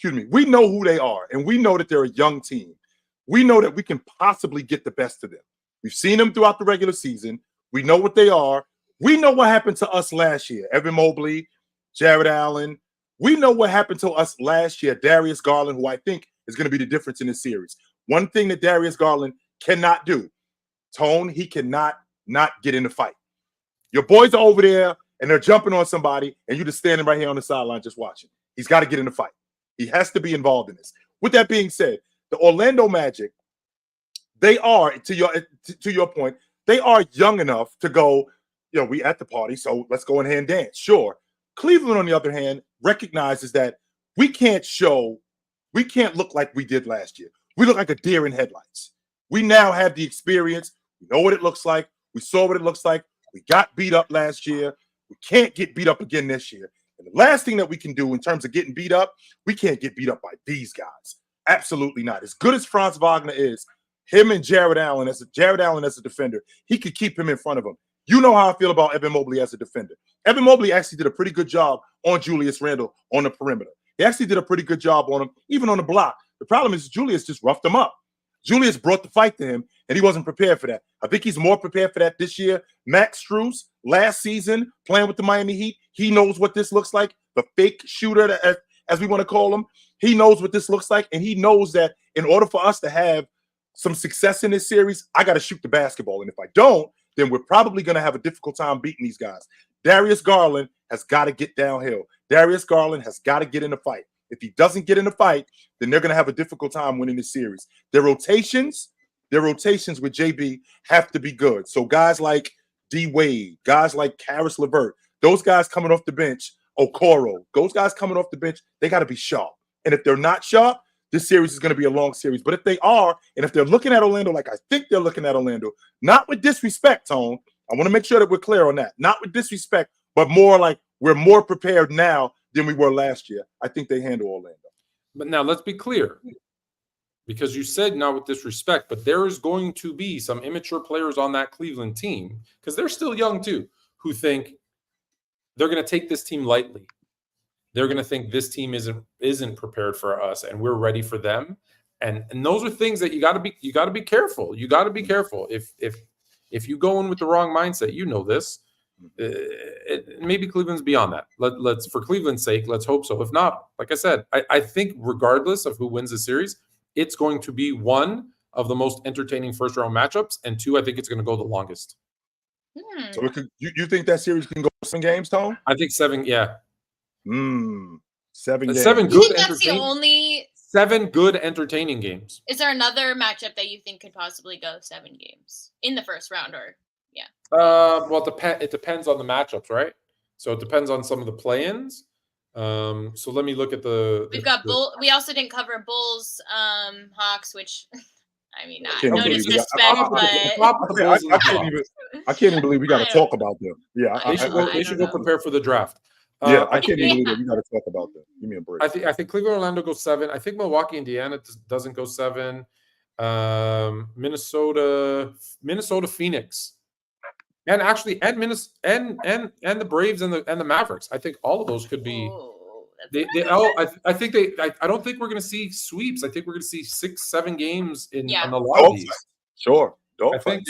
We know who they are, and we know that they're a young team. We know that we can possibly get the best of them. We've seen them throughout the regular season. We know what they are. We know what happened to us last year. Evan Mobley, Jared Allen. We know what happened to us last year. Darius Garland, who I think is going to be the difference in this series. One thing that Darius Garland cannot do, Tone, he cannot not get in the fight. Your boys are over there and they're jumping on somebody and you're just standing right here on the sideline just watching. He's got to get in the fight. He has to be involved in this. With that being said, the Orlando Magic, they are, to your point, they are young enough to go, we at the party, so let's go in here and dance. Sure. Cleveland, on the other hand, recognizes that we can't look like we did last year. We look like a deer in headlights. We now have the experience. We know what it looks like. We saw what it looks like. We got beat up last year. We can't get beat up again this year. And the last thing that we can do in terms of getting beat up, we can't get beat up by these guys. Absolutely not. As good as Franz Wagner is, him and Jared Allen as a defender, he could keep him in front of him. You know how I feel about Evan Mobley as a defender. Evan Mobley actually did a pretty good job on Julius Randle on the perimeter. He actually did a pretty good job on him, even on the block. The problem is Julius just roughed him up. Julius brought the fight to him, and he wasn't prepared for that. I think he's more prepared for that this year. Max Strus, last season, playing with the Miami Heat, he knows what this looks like. The fake shooter, as we want to call him, he knows what this looks like, and he knows that in order for us to have some success in this series, I got to shoot the basketball. And if I don't, then we're probably going to have a difficult time beating these guys. Darius Garland has got to get downhill. Darius Garland has got to get in the fight. If he doesn't get in the fight, then they're going to have a difficult time winning this series. Their rotations with JB have to be good. So guys like D. Wade, guys like Karis LeVert, those guys coming off the bench, Okoro, those guys coming off the bench, they got to be sharp. And if they're not sharp, this series is going to be a long series. But if they are, and if they're looking at Orlando like I think they're looking at Orlando, not with disrespect, Tone, I want to make sure that we're clear on that. Not with disrespect, but more like we're more prepared now than we were last year. I think they handle Orlando. But now let's be clear, because you said not with disrespect, but there is going to be some immature players on that Cleveland team, because they're still young too, who think they're going to take this team lightly. They're going to think this team isn't prepared for us, and we're ready for them. And those are things that you got to be careful. You got to be careful. If you go in with the wrong mindset, you know this. Maybe Cleveland's beyond that. Let's for Cleveland's sake, let's hope so. If not, like I said, I think regardless of who wins the series, it's going to be one of the most entertaining first round matchups, and two, I think it's going to go the longest. So you think that series can go 7 games, Tone? I think 7. Yeah. 7 games. 7 You good. think that's the only 7 good entertaining games. Is there another matchup that you think could possibly go 7 games in the first round, or yeah? Well, it depends on the matchups, right? So it depends on some of the play-ins. So let me look at We've got we also didn't cover Bulls, Hawks, which I mean, no disrespect, but I can't even believe we got to talk about them. Yeah, they should go prepare for the draft. Yeah, I can't even believe that we got to talk about them. Give me a break. I think Cleveland, Orlando goes 7. I think Milwaukee, Indiana doesn't go 7. Minnesota, Phoenix, and actually, and the Braves and the Mavericks. I think all of those could be. I don't think we're going to see sweeps. I think we're going to see 6-7 games in a lot of these. Sure, I think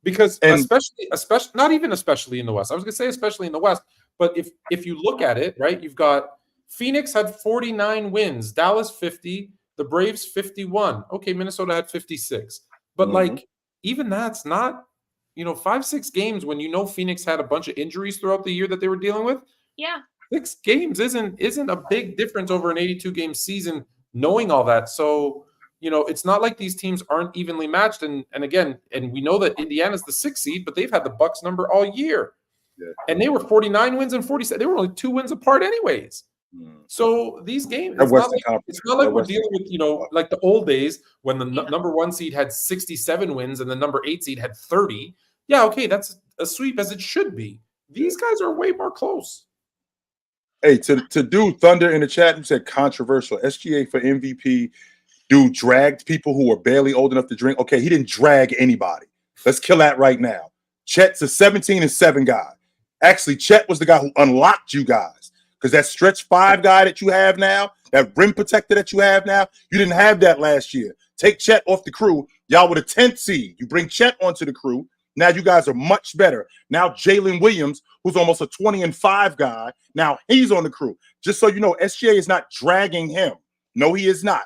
because especially not even especially in the West. I was going to say especially in the West, but if you look at it, right, you've got Phoenix had 49 wins, Dallas 50, the Braves 51. Okay, Minnesota had 56, but like even that's not 5-6 games when Phoenix had a bunch of injuries throughout the year that they were dealing with. Yeah. 6 games isn't a big difference over an 82-game season, knowing all that. So, it's not like these teams aren't evenly matched. And we know that Indiana's the 6th seed, but they've had the Bucks number all year. Yeah. And they were 49 wins and 47. They were only 2 wins apart anyways. So these games, it's not like we're dealing with, like the old days when the number 1 seed had 67 wins and the number 8 seed had 30. Yeah, okay, that's a sweep as it should be. These guys are way more close. Hey, to do Thunder in the chat, who said controversial. SGA for MVP. Dude dragged people who were barely old enough to drink. Okay, he didn't drag anybody. Let's kill that right now. Chet's a 17-7 guy. Actually, Chet was the guy who unlocked you guys. Because that stretch 5 guy that you have now, that rim protector that you have now, you didn't have that last year. Take Chet off the crew. Y'all were the 10th seed. You bring Chet onto the crew. Now you guys are much better. Now Jalen Williams, who's almost a 20-5 guy, now he's on the crew. Just so you know, SGA is not dragging him. No, he is not.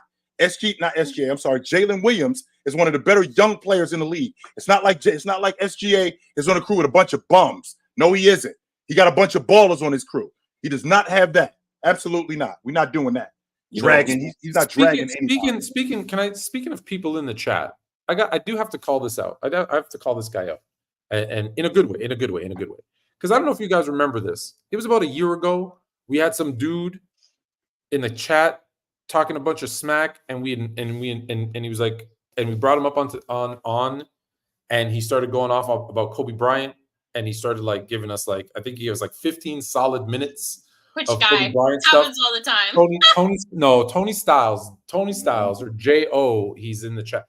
not SGA. I'm sorry, Jalen Williams is one of the better young players in the league. It's not like SGA is on a crew with a bunch of bums. No, he isn't. He got a bunch of ballers on his crew. He does not have that. Absolutely not. We're not doing that. Dragging. He's not dragging anybody. Speaking of people in the chat, I do have to call this out. I have to call this guy out, and in a good way. Because I don't know if you guys remember this. It was about a year ago. We had some dude in the chat talking a bunch of smack, and he was like, and we brought him up on, and he started going off about Kobe Bryant, and he started like giving us like, I think he was like 15 solid minutes. Which of guy? Kobe Bryant Happens stuff. all the time. Tony Styles or J.O. He's in the chat.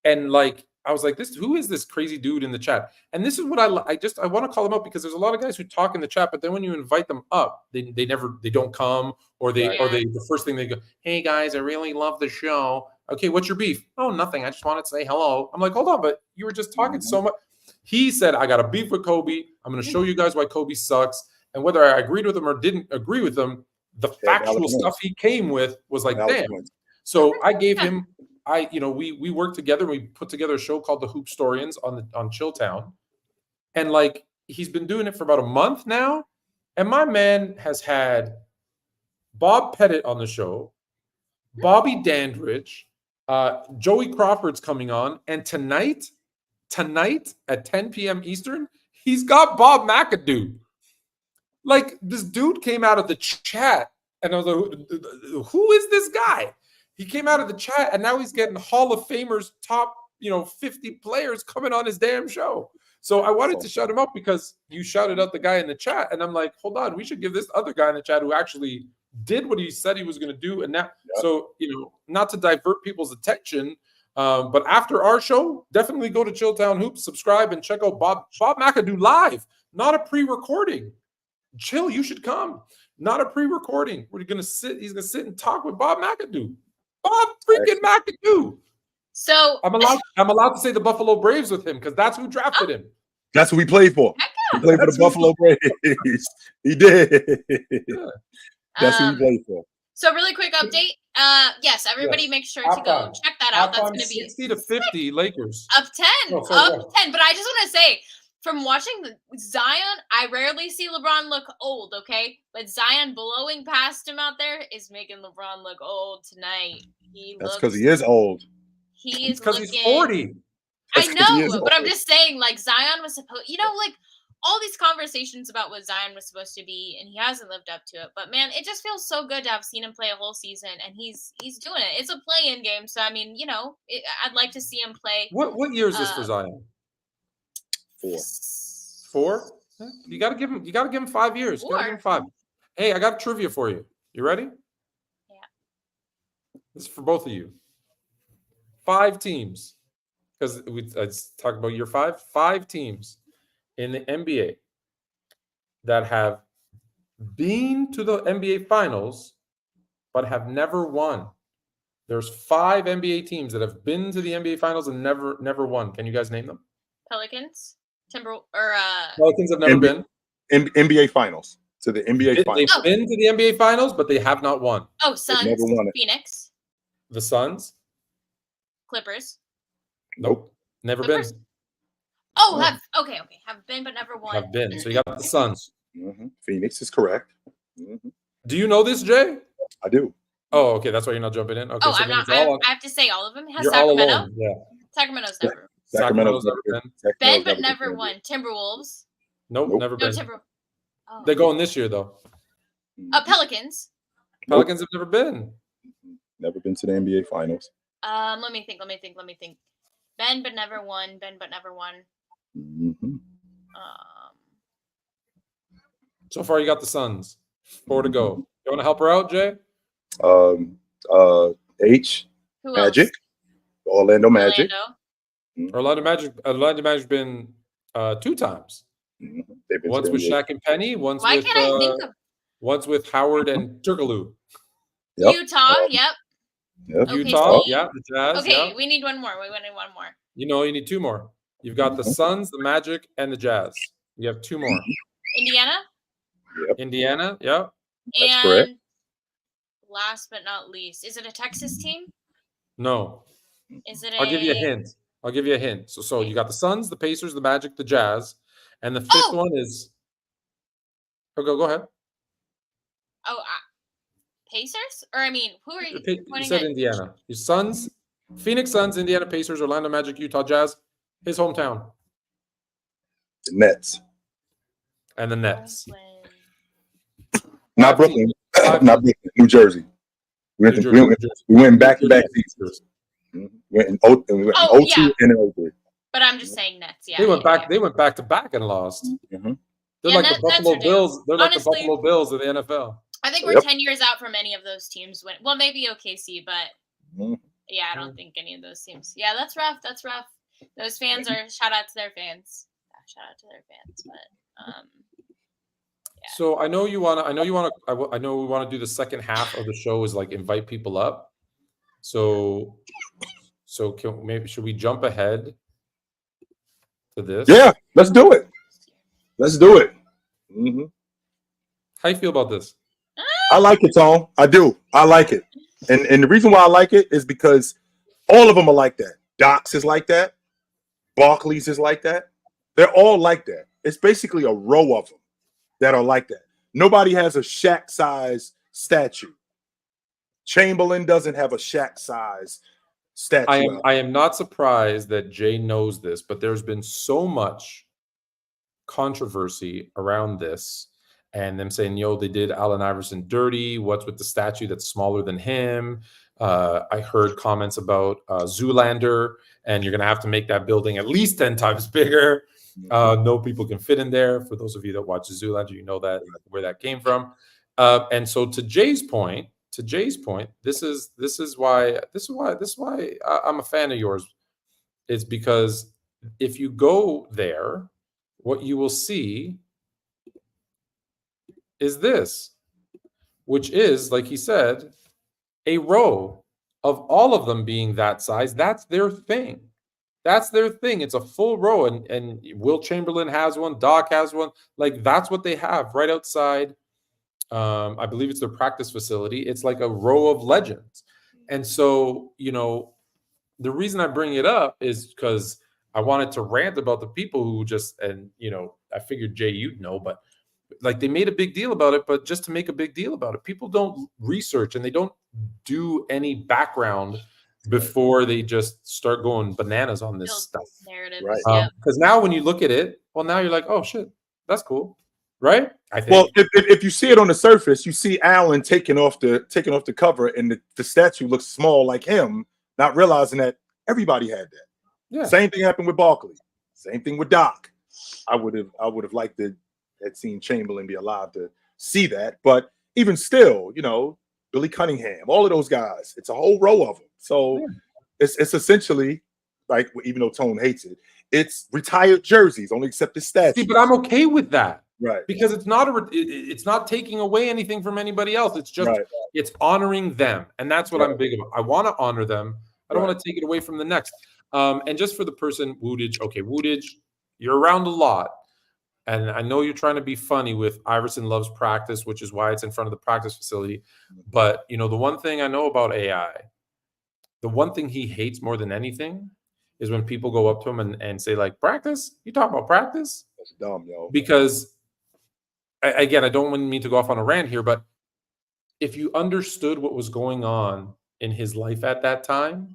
And like, I was like, who is this crazy dude in the chat? And this is what I want to call them up, because there's a lot of guys who talk in the chat, but then when you invite them up, they don't come, or the first thing they go, hey guys, I really love the show. Okay, what's your beef? Oh, nothing. I just wanted to say hello. I'm like, hold on, but you were just talking so much. He said, I got a beef with Kobe. I'm going to show you guys why Kobe sucks. And whether I agreed with him or didn't agree with him, the factual stuff he came with was like, damn. So I gave him, we worked together. We put together a show called The Hoop Storians on Chilltown. And like, he's been doing it for about a month now. And my man has had Bob Pettit on the show, Bobby Dandridge, Joey Crawford's coming on. And tonight at 10 p.m. Eastern, he's got Bob McAdoo. Like, this dude came out of the chat, and I was like, who is this guy? He came out of the chat, and now he's getting Hall of Famers, top 50 players coming on his damn show. So I wanted to shout him up because you shouted out the guy in the chat, and I'm like, hold on, we should give this other guy in the chat who actually did what he said he was going to do. And now, so, not to divert people's attention, but after our show, definitely go to Chilltown Hoops, subscribe, and check out Bob McAdoo live, not a pre-recording. Chill, you should come. Not a pre-recording. He's gonna sit and talk with Bob McAdoo. Bob freaking McAdoo. So I'm allowed to say the Buffalo Braves with him because that's who drafted him. That's what we played for. He played for the Buffalo Braves. He did. Yeah. That's who he played for. So really quick update. Yes, everybody make sure to go check that out. That's going to be 60 to 50 Lakers. Up 10. Up 10. But I just want to say, from watching Zion, I rarely see LeBron look old, okay? But Zion blowing past him out there is making LeBron look old tonight. That's because he is old. He's because he's 40. I know, but I'm just saying, like, Zion was supposed, like, all these conversations about what Zion was supposed to be, and he hasn't lived up to it. But man, it just feels so good to have seen him play a whole season, and he's doing it. It's a play-in game, so I mean, I'd like to see him play. What year is this for Zion? 4. Yeah. You gotta give him 5 years. You gotta give him 5. Hey, I got trivia for you. You ready? Yeah. This is for both of you. 5 teams, because I talked about year 5. 5 teams in the NBA that have been to the NBA Finals but have never won. There's 5 NBA teams that have been to the NBA Finals and never won. Can you guys name them? Pelicans, Pelicans have never been. NBA Finals. To the NBA Finals. They've been to the NBA Finals, but they have not won. Oh, Suns. Never won it. Phoenix. The Suns. Clippers. Nope. Never Clippers? been. Oh, okay. Have been but never won. Have been. So you got the Suns. Mm-hmm. Phoenix is correct. Mm-hmm. Do you know this, Jay? I do. Oh, okay. That's why you're not jumping in. Okay. Oh, so I'm not. I have to say all of them. Has you're Sacramento? all alone. Yeah. Sacramento's never. Sacramento's never been. Been but never won. Timberwolves. Nope, never been. Oh. They're going this year though. Pelicans. Pelicans have never been. Never been to the NBA Finals. Let me think. Been but never won. Mm-hmm. So far, you got the Suns. 4 to go. You want to help her out, Jay? H. Who Magic. Else? Orlando Magic. Orlando Magic been 2 times. Mm-hmm. Once with Shaq and Penny. Once with Howard and Turkoglu. Yep. Utah. Yep. Okay, Utah. Yeah. The Jazz. Okay, yeah. we need one more. We need one more. You need 2 more. You've got the Suns, the Magic, and the Jazz. You have 2 more. Indiana. Yep. Indiana. Yeah. And correct. last but not least, is it a Texas team? No. Is it I'll give you a hint. So you got the Suns, the Pacers, the Magic, the Jazz, and the fifth one is. Oh, go ahead. Oh, Pacers? Or I mean, who are you? You said Indiana. Your Suns, Phoenix Suns, Indiana Pacers, Orlando Magic, Utah Jazz. His hometown. The Nets. And the Nets. Not Brooklyn. Not Brooklyn. New Jersey. We went back-to-back seasons. We went in 02 and in 03. But I'm just saying Nets. Yeah. They went back. They went back-to-back and lost. Mm-hmm. They're like the Buffalo Bills. They're like the Buffalo Bills of the NFL. I think we're 10 years out from any of those teams. Well, maybe OKC, but yeah, I don't think any of those teams. Yeah, that's rough. That's rough. Those fans are shout out to their fans. Shout out to their fans, but yeah. So I know we want to do the second half of the show is like invite people up. So should we jump ahead to this? Yeah, let's do it. Let's do it. Mm-hmm. How you feel about this? I like it, Tom. I do. I like it. And the reason why I like it is because all of them are like that. Doc's is like that. Barkley's is like that. They're all like that. It's basically a row of them that are like that. Nobody has a Shaq size statue. Chamberlain doesn't have a Shaq size statue. I am not surprised that Jay knows this, but there's been so much controversy around this and them saying, they did Allen Iverson dirty. What's with the statue that's smaller than him? I heard comments about Zoolander, and you're going to have to make that building at least 10 times bigger. No people can fit in there. For those of you that watch Zoolander, you know that where that came from. And so to Jay's point, this is why I'm a fan of yours. It's because if you go there, what you will see is this, which is, like he said, a row of all of them being that size. That's their thing. It's a full row. And Will Chamberlain has one. Doc has one. Like, that's what they have right outside. I believe it's their practice facility. It's like a row of legends. And so, the reason I bring it up is because I wanted to rant about the people who I figured, Jay, you'd know, but like they made a big deal about it, but just to make a big deal about it, people don't research and they don't do any background before they just start going bananas on this stuff. Narratives, right? Because now when you look at it, now you're like, oh shit, that's cool, right? I think. Well, if you see it on the surface, you see Allen taking off the cover, and the statue looks small like him, not realizing that everybody had that. Yeah. Same thing happened with Barkley. Same thing with Doc. I would have liked to had seen Chamberlain be alive to see that, but even still, Billy Cunningham, all of those guys, it's a whole row of them. So it's essentially like, even though Tone hates it, it's retired jerseys, only except the statue. See, but I'm okay with that, right? Because it's not taking away anything from anybody else. It's just it's honoring them, and that's what I'm big about. I want to honor them. I don't want to take it away from the next. And just for the person, Woodage, you're around a lot. And I know you're trying to be funny with Iverson loves practice, which is why it's in front of the practice facility. But, the one thing I know about AI, the one thing he hates more than anything is when people go up to him and say, like, practice? You talk about practice? That's dumb, yo. Because, again, I don't want me to go off on a rant here, but if you understood what was going on in his life at that time,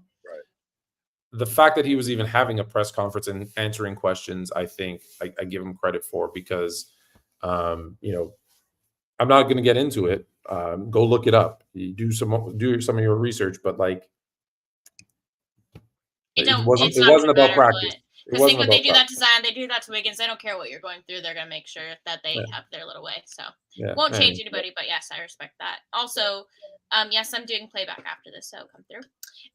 the fact that he was even having a press conference and answering questions, I think I give him credit for, because, I'm not going to get into it. Go look it up. You do some of your research, but like, it wasn't about practice. Because when they do that to Zion, they do that to Wiggins. They don't care what you're going through. They're going to make sure that they have their little way. So won't change anybody, but yes, I respect that. Also, yes, I'm doing playback after this, so come through.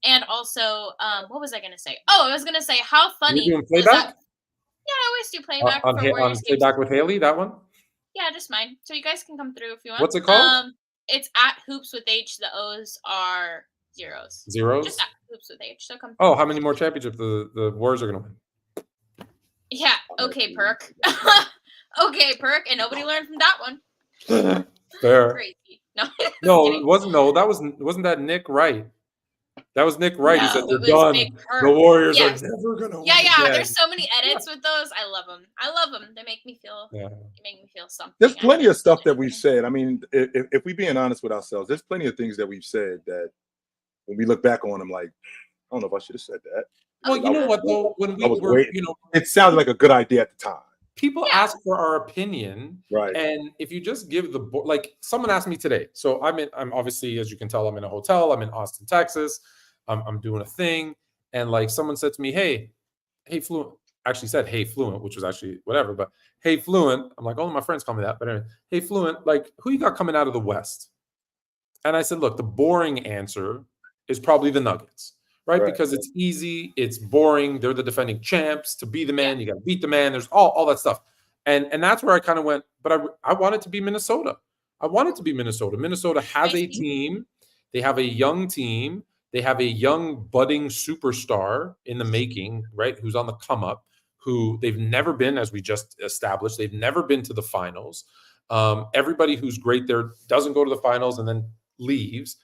And also, what was I going to say? Oh, I was going to say how funny. You doing playback? Yeah, I always do playback. On playback with Haley, that one? Yeah, just mine. So you guys can come through if you want. What's it called? It's at Hoops with H. The O's are zeros. Zeros? Just at Hoops with H. So come through. Oh, how many more championships the Warriors are going to win? Yeah. Okay, Perk. Okay, Perk. And nobody learned from that one. Fair. Crazy. No, it wasn't. No, wasn't that Nick Wright? That was Nick Wright. He said they're it was done. Big Kurt. The Warriors Yes. are never gonna win. Yeah. again. There's so many edits with those. I love them. They make me feel. Yeah. They make me feel something. There's plenty of stuff that we've said. I mean, if we're being honest with ourselves, there's plenty of things that we've said that when we look back on them, like, I don't know if I should have said that. Well, you know what though? When we were, it sounded like a good idea at the time. People ask for our opinion, right? And if you just give like someone asked me today, so I'm obviously, as you can tell, I'm in a hotel. I'm in Austin, Texas. I'm doing a thing, and like someone said to me, hey, Fluent. Actually said, hey, Fluent, which was actually whatever, but hey, Fluent. I'm like, oh, my friends call me that, but anyway, hey, Fluent, like who you got coming out of the West? And I said, look, the boring answer is probably the Nuggets. Right? Because it's easy, it's boring. They're the defending champs. To be the man, you got to beat the man. There's all that stuff, and that's where I kind of went. But I want it to be Minnesota. I want it to be Minnesota. Minnesota has a team. They have a young team. They have a young budding superstar in the making, right? Who's on the come up. Who they've never been, as we just established. They've never been to the finals. Everybody who's great there doesn't go to the finals and then leaves.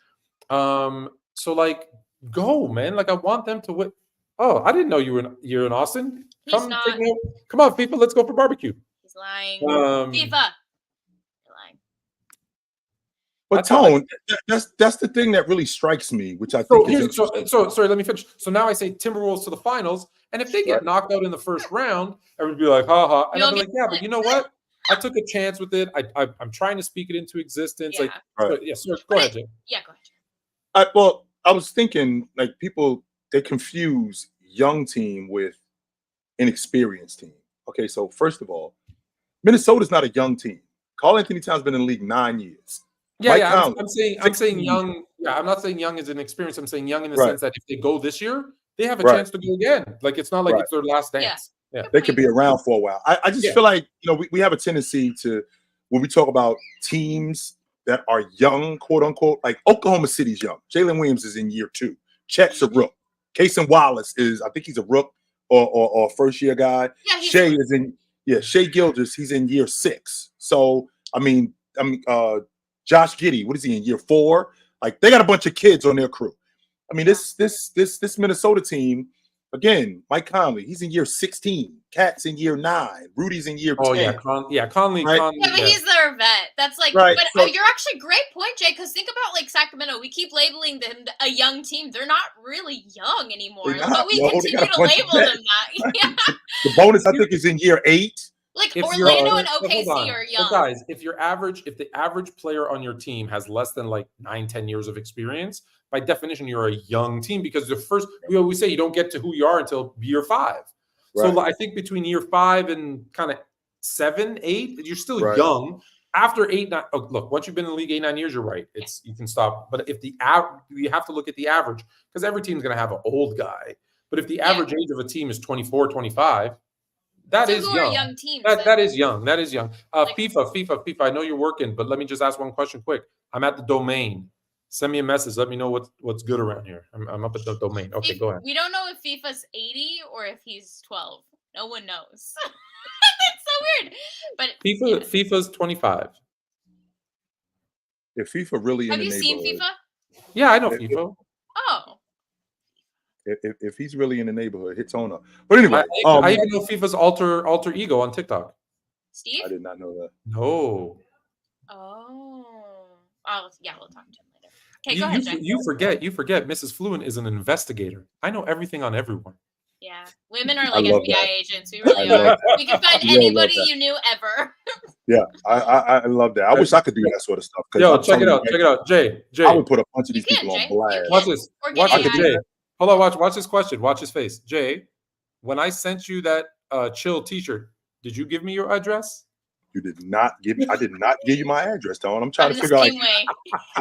So like. Go, man! Like I want them to win. Oh, I didn't know you're in Austin. Come on, FIFA. Let's go for barbecue. He's lying. FIFA. You're lying. But Tone, that's the thing that really strikes me, which I think is so sorry. Let me finish. So now I say Timberwolves to the finals, and if they get knocked out in the first round, everybody be like, "Ha ha," and I'll be like, "Yeah, but you know what? I took a chance with it. I'm trying to speak it into existence." Yeah. Like, sir, go ahead, Jay. Yeah, go ahead. Well. I was thinking, like, people, they confuse young team with inexperienced team. Okay, so first of all, Minnesota's not a young team. Karl Anthony Towns been in the league 9 years. I'm saying young. Yeah, I'm not saying young is an experience. I'm saying young in the sense that if they go this year, they have a chance to go again. Like it's not like it's their last dance. Yeah. They could be around for a while. I just feel like we have a tendency to, when we talk about teams that are young, quote unquote, like Oklahoma City's young. Jalen Williams is in year 2. Chet's a rook. Casey Wallace I think he's a rook or first year guy. Yeah, Shai Gilgeous, he's in year 6. So I mean, Josh Giddey, what is he in year 4? Like they got a bunch of kids on their crew. I mean, this Minnesota team, again, Mike Conley, he's in year 16. Cat's in year 9. Rudy's in year 10. Oh yeah, Conley. Right? Yeah, but he's their vet. That's like, right. But So, you're actually great point, Jay. Because think about like Sacramento. We keep labeling them a young team. They're not really young anymore, but we continue to label them that. Yeah. The bonus, I think, is in year 8. Like Orlando and OKC are young. So guys, if the average player on your team has less than like 9-10 years of experience, by definition, you're a young team because we always say you don't get to who you are until year 5. Right. So I think between year 5 and kind of 7, 8, you're still young. After 8, 9, look, once you've been in the league 8-9 years, you're right. You can stop. But if you have to look at the average because every team's going to have an old guy. But if the average age of a team is 24, 25, that is young. Young teams, that is young. That is young. FIFA. I know you're working, but let me just ask one question quick. I'm at the domain. Send me a message. Let me know what's good around here. I'm up at the domain. Okay, go ahead. We don't know if FIFA's 80 or if he's 12. No one knows. That's so weird. But FIFA's 25. If FIFA really in the neighborhood. Have you seen FIFA? Yeah, I know FIFA. Oh. If he's really in the neighborhood, hit Tone up. But anyway, I even know FIFA's alter ego on TikTok. Steve? I did not know that. No. Oh. We'll talk to him later. Okay, go ahead, Jack. You forget. Mrs. Fluent is an investigator. I know everything on everyone. Yeah, women are like FBI agents. We really are. We can find anybody you knew ever. Yeah, I love that. I wish I could do that sort of stuff. Yo, check it out. Jay. I would put a bunch of these people on blast. Watch this. Jay. Hold on, watch his question. Watch his face. Jay, when I sent you that chill t-shirt, did you give me your address? You did not give me. I did not give you my address, Tone. I'm trying to figure out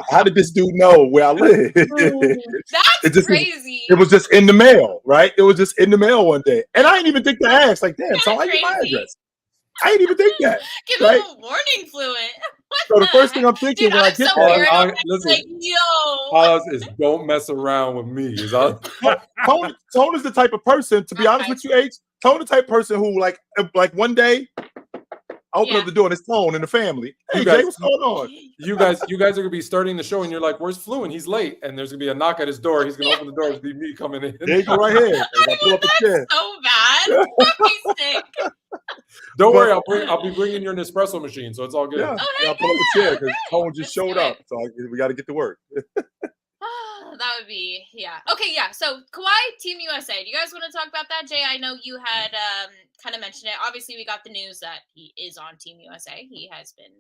how did this dude know where I live? That's crazy. It was just in the mail, right? It was just in the mail one day, and I didn't even think to ask. Like, damn, Tone, I get my address. I didn't even think that. Give him a warning, Fluent. So the first thing I'm thinking when I get there, is don't mess around with me. Tone is the type of person, to be honest with you, H. Tone the type of person who like one day I open up the door and it's Tone and the family. Hey, Jay, what's going on? You guys are gonna be starting the show and you're like, "Where's Fluent? He's late." And there's gonna be a knock at his door. He's gonna open the door. It's gonna be me coming in. There you go, right here. I pull up a chair. So bad. That'd be sick. Don't worry, I'll be bringing your Nespresso machine, so it's all good. Yeah, Oh, I'll pull up a chair because okay. Tone just showed up, so we got to get to work. That would be, yeah. Okay, yeah. So Kawhi, Team USA. Do you guys want to talk about that, Jay? I know you had kind of mentioned it. Obviously, we got the news that he is on Team USA. He has been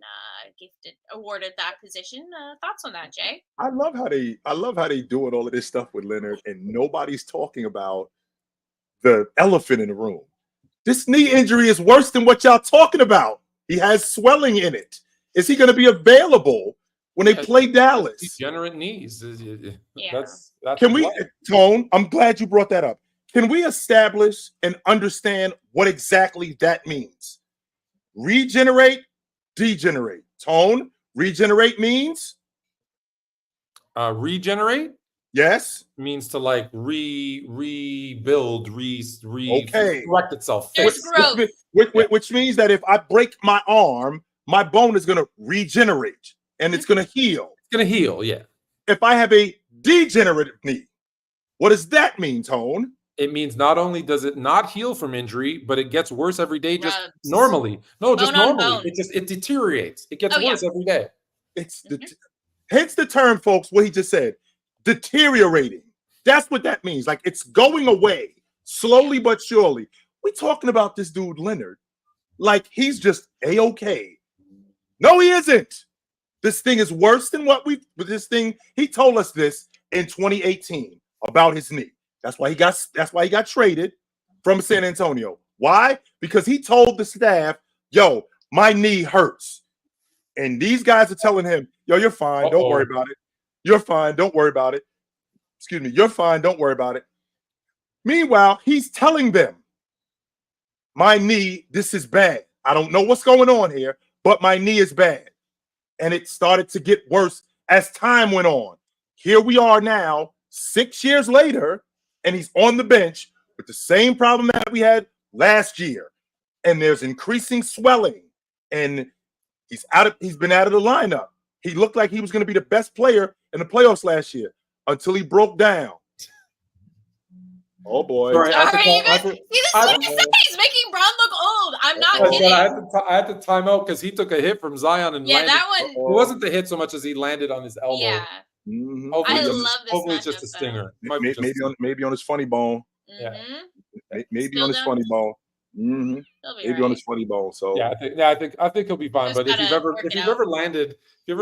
awarded that position. Thoughts on that, Jay? I love how they doing all of this stuff with Leonard, and nobody's talking about the elephant in the room. This knee injury is worse than what y'all talking about. He has swelling in it. Is he going to be available when they play Dallas? Degenerate knees. Yeah. That's Can we, Tone? I'm glad you brought that up. Can we establish and understand what exactly that means? Regenerate, degenerate. Tone, regenerate means? Regenerate Yes. means to like rebuild, Okay. correct itself. There's growth. Which means that if I break my arm, my bone is going to regenerate and it's going to heal. It's gonna heal, yeah. If I have a degenerative knee, what does that mean, Tone? It means not only does it not heal from injury, but it gets worse every day just Rubs. normally. No, just Bone on normally. bone. It deteriorates. It gets Oh, yeah. worse every day. It's hence the term, folks, what he just said, deteriorating. That's what that means. Like it's going away slowly but surely. We're talking about this dude, Leonard, like he's just A-okay. No, he isn't. This thing is worse than he told us this in 2018 about his knee. That's why he got traded from San Antonio. Why? Because he told the staff, yo, my knee hurts. And these guys are telling him, yo, you're fine. Don't worry about it. You're fine. Don't worry about it. Excuse me. You're fine. Don't worry about it. Meanwhile, he's telling them, my knee, this is bad. I don't know what's going on here, but my knee is bad. And it started to get worse as time went on. Here we are now, 6 years later, and he's on the bench with the same problem that we had last year. And there's increasing swelling. And he's been out of the lineup. He looked like he was going to be the best player in the playoffs last year until he broke down. Oh boy! Sorry, you guys, see, this is what I said. He's making Braun look old. I'm not kidding. I had to time out because he took a hit from Zion and landed. That one. It wasn't the hit so much as he landed on his elbow. Yeah. Mm-hmm. I love this. Hopefully, it's just a stinger. Maybe on his funny bone. Mm-hmm. Maybe Still on his funny bone. Mm-hmm. Maybe on his funny bone. So I think he'll be fine. Just but if you've ever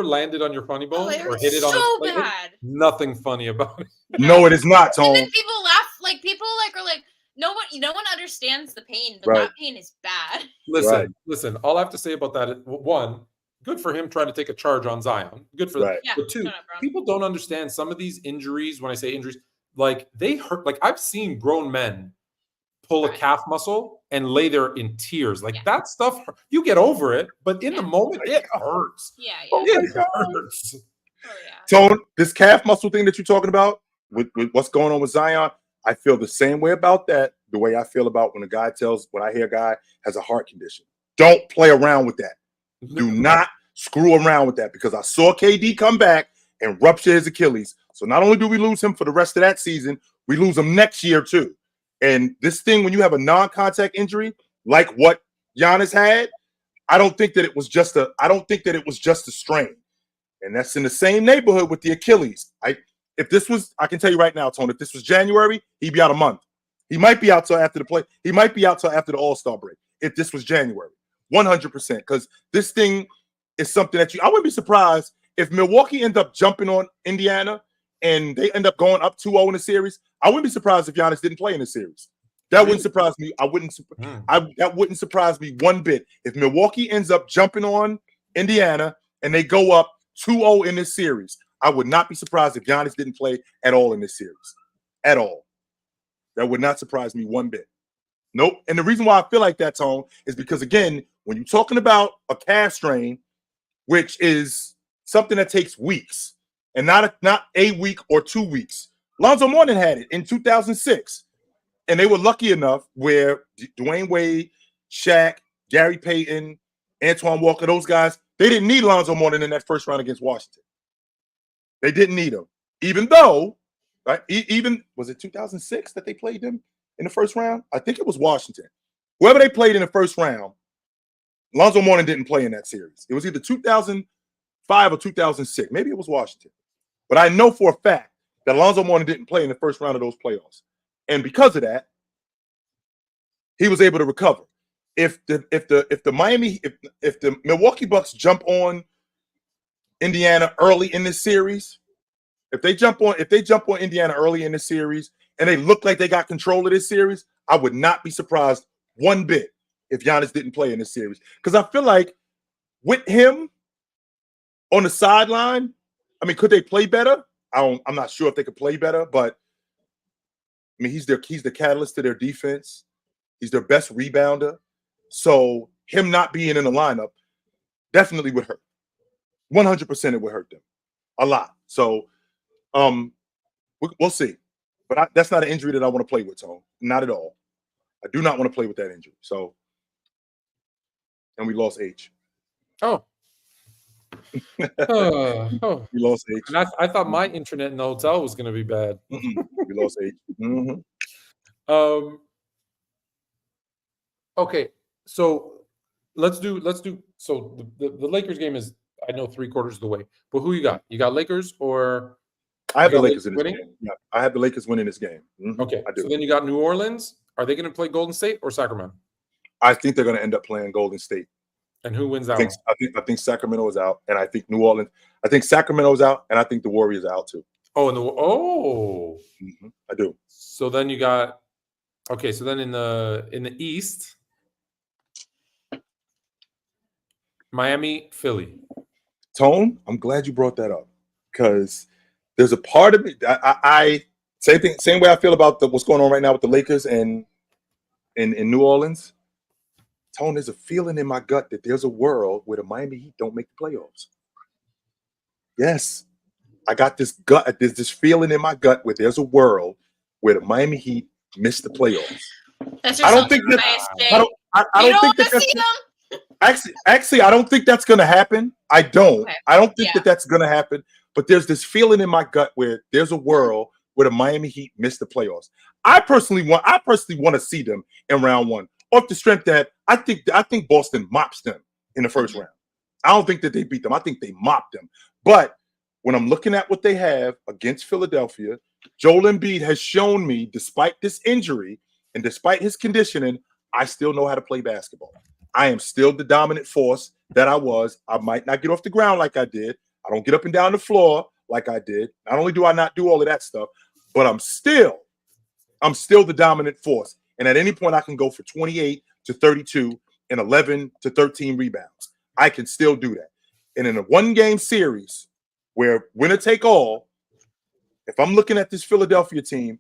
landed on your funny bone or hit it on so the bad. nothing funny about it. No, it is not, Tone. And then people laugh. Like people are like, no one understands the pain, but that pain is bad. Listen. All I have to say about that is one, good for him trying to take a charge on Zion. Good for that. Yeah, but two, people don't understand some of these injuries. When I say injuries, like they hurt. Like I've seen grown men pull a calf muscle and lay there in tears. Like that stuff, you get over it, but in the moment, it hurts. Yeah. It hurts. Oh, yeah. Tone, this calf muscle thing that you're talking about with what's going on with Zion, I feel the same way about that. The way I feel about when I hear a guy has a heart condition. Don't play around with that. Do not screw around with that because I saw KD come back and rupture his Achilles. So not only do we lose him for the rest of that season, we lose him next year too. And this thing, when you have a non-contact injury like what Giannis had, I don't think that it was just a strain. And that's in the same neighborhood with the Achilles. I can tell you right now, Tony, if this was January, he'd be out a month. He might be out till after the play. He might be out till after the All-Star break. If this was January, 100%. Because this thing is something that I wouldn't be surprised if Milwaukee ends up jumping on Indiana and they end up going up 2-0 in the series. I wouldn't be surprised if Giannis didn't play in the series. That wouldn't surprise me. That wouldn't surprise me one bit. If Milwaukee ends up jumping on Indiana and they go up 2-0 in this series, I would not be surprised if Giannis didn't play at all in this series. At all. That would not surprise me one bit. Nope. And the reason why I feel like that, Tone, is because, again, when you're talking about a calf strain, which is something that takes weeks, and not a week or 2 weeks. Lonzo Mourning had it in 2006. And they were lucky enough where Dwayne Wade, Shaq, Gary Payton, Antoine Walker, those guys, they didn't need Lonzo Mourning in that first round against Washington. They didn't need him. Even though, right, even, was it 2006 that they played them in the first round? I think it was Washington. Whoever they played in the first round, Lonzo Mourning didn't play in that series. It was either 2005 or 2006. Maybe it was Washington. But I know for a fact that Lonzo Mourning didn't play in the first round of those playoffs. And because of that, he was able to recover. If the Milwaukee Bucks jump on Indiana early in this series, if they jump on Indiana early in this series and they look like they got control of this series, I would not be surprised one bit if Giannis didn't play in this series. Because I feel like with him on the sideline, I mean, could they play better? I'm not sure if they could play better, but I mean, he's the catalyst to their defense. He's their best rebounder. So him not being in the lineup definitely would hurt. 100% it would hurt them a lot. So we'll see. But that's not an injury that I want to play with, Tone. Not at all. I do not want to play with that injury. So, and we lost H. Oh. We lost H. And I thought my internet in the hotel was going to be bad. We lost H. Mm-hmm. Okay, so let's do. So the Lakers game is, I know, 3/4 of the way. But who you got? You got Lakers or? I have the Lakers in this game. Yeah, I have the Lakers winning this game. Mm-hmm. Okay, I do. So then you got New Orleans. Are they going to play Golden State or Sacramento? I think they're going to end up playing Golden State. And who wins that one? I think Sacramento is out, and I think New Orleans. I think Sacramento is out, and I think the Warriors are out too. Oh, I do. So then you got. Okay, so then in the East, Miami, Philly. Tone, I'm glad you brought that up because there's a part of me. I same way I feel about what's going on right now with the Lakers and in New Orleans. Tone, there's a feeling in my gut that there's a world where the Miami Heat don't make the playoffs. Yes, I got this gut. There's this feeling in my gut where there's a world where the Miami Heat miss the playoffs. I don't think that. I don't think that's. Actually, I don't think that's going to happen. I don't. Okay. I don't think that's going to happen. But there's this feeling in my gut where there's a world where the Miami Heat miss the playoffs. I personally want to see them in round one, off the strength that I think Boston mops them in the first round. I don't think that they beat them. I think they mopped them. But when I'm looking at what they have against Philadelphia, Joel Embiid has shown me, despite this injury and despite his conditioning, I still know how to play basketball. I am still the dominant force that I was. I might not get off the ground like I did. I don't get up and down the floor like I did. Not only do I not do all of that stuff, but I'm still the dominant force. And at any point, I can go for 28 to 32 and 11 to 13 rebounds. I can still do that. And in a one-game series where winner take all, if I'm looking at this Philadelphia team,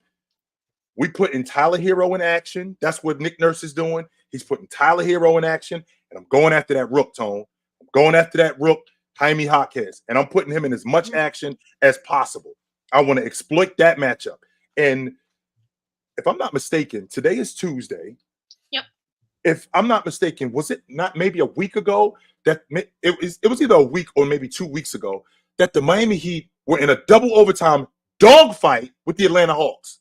we put in Tyler Hero in action. That's what Nick Nurse is doing. He's putting Tyler Hero in action, and I'm going after that rook, Tone. I'm going after that rook, Jaime Jaquez, and I'm putting him in as much action as possible. I want to exploit that matchup. And if I'm not mistaken, today is Tuesday. Yep. If I'm not mistaken, was it not maybe a week ago that it was either a week or maybe 2 weeks ago that the Miami Heat were in a double overtime dogfight with the Atlanta Hawks?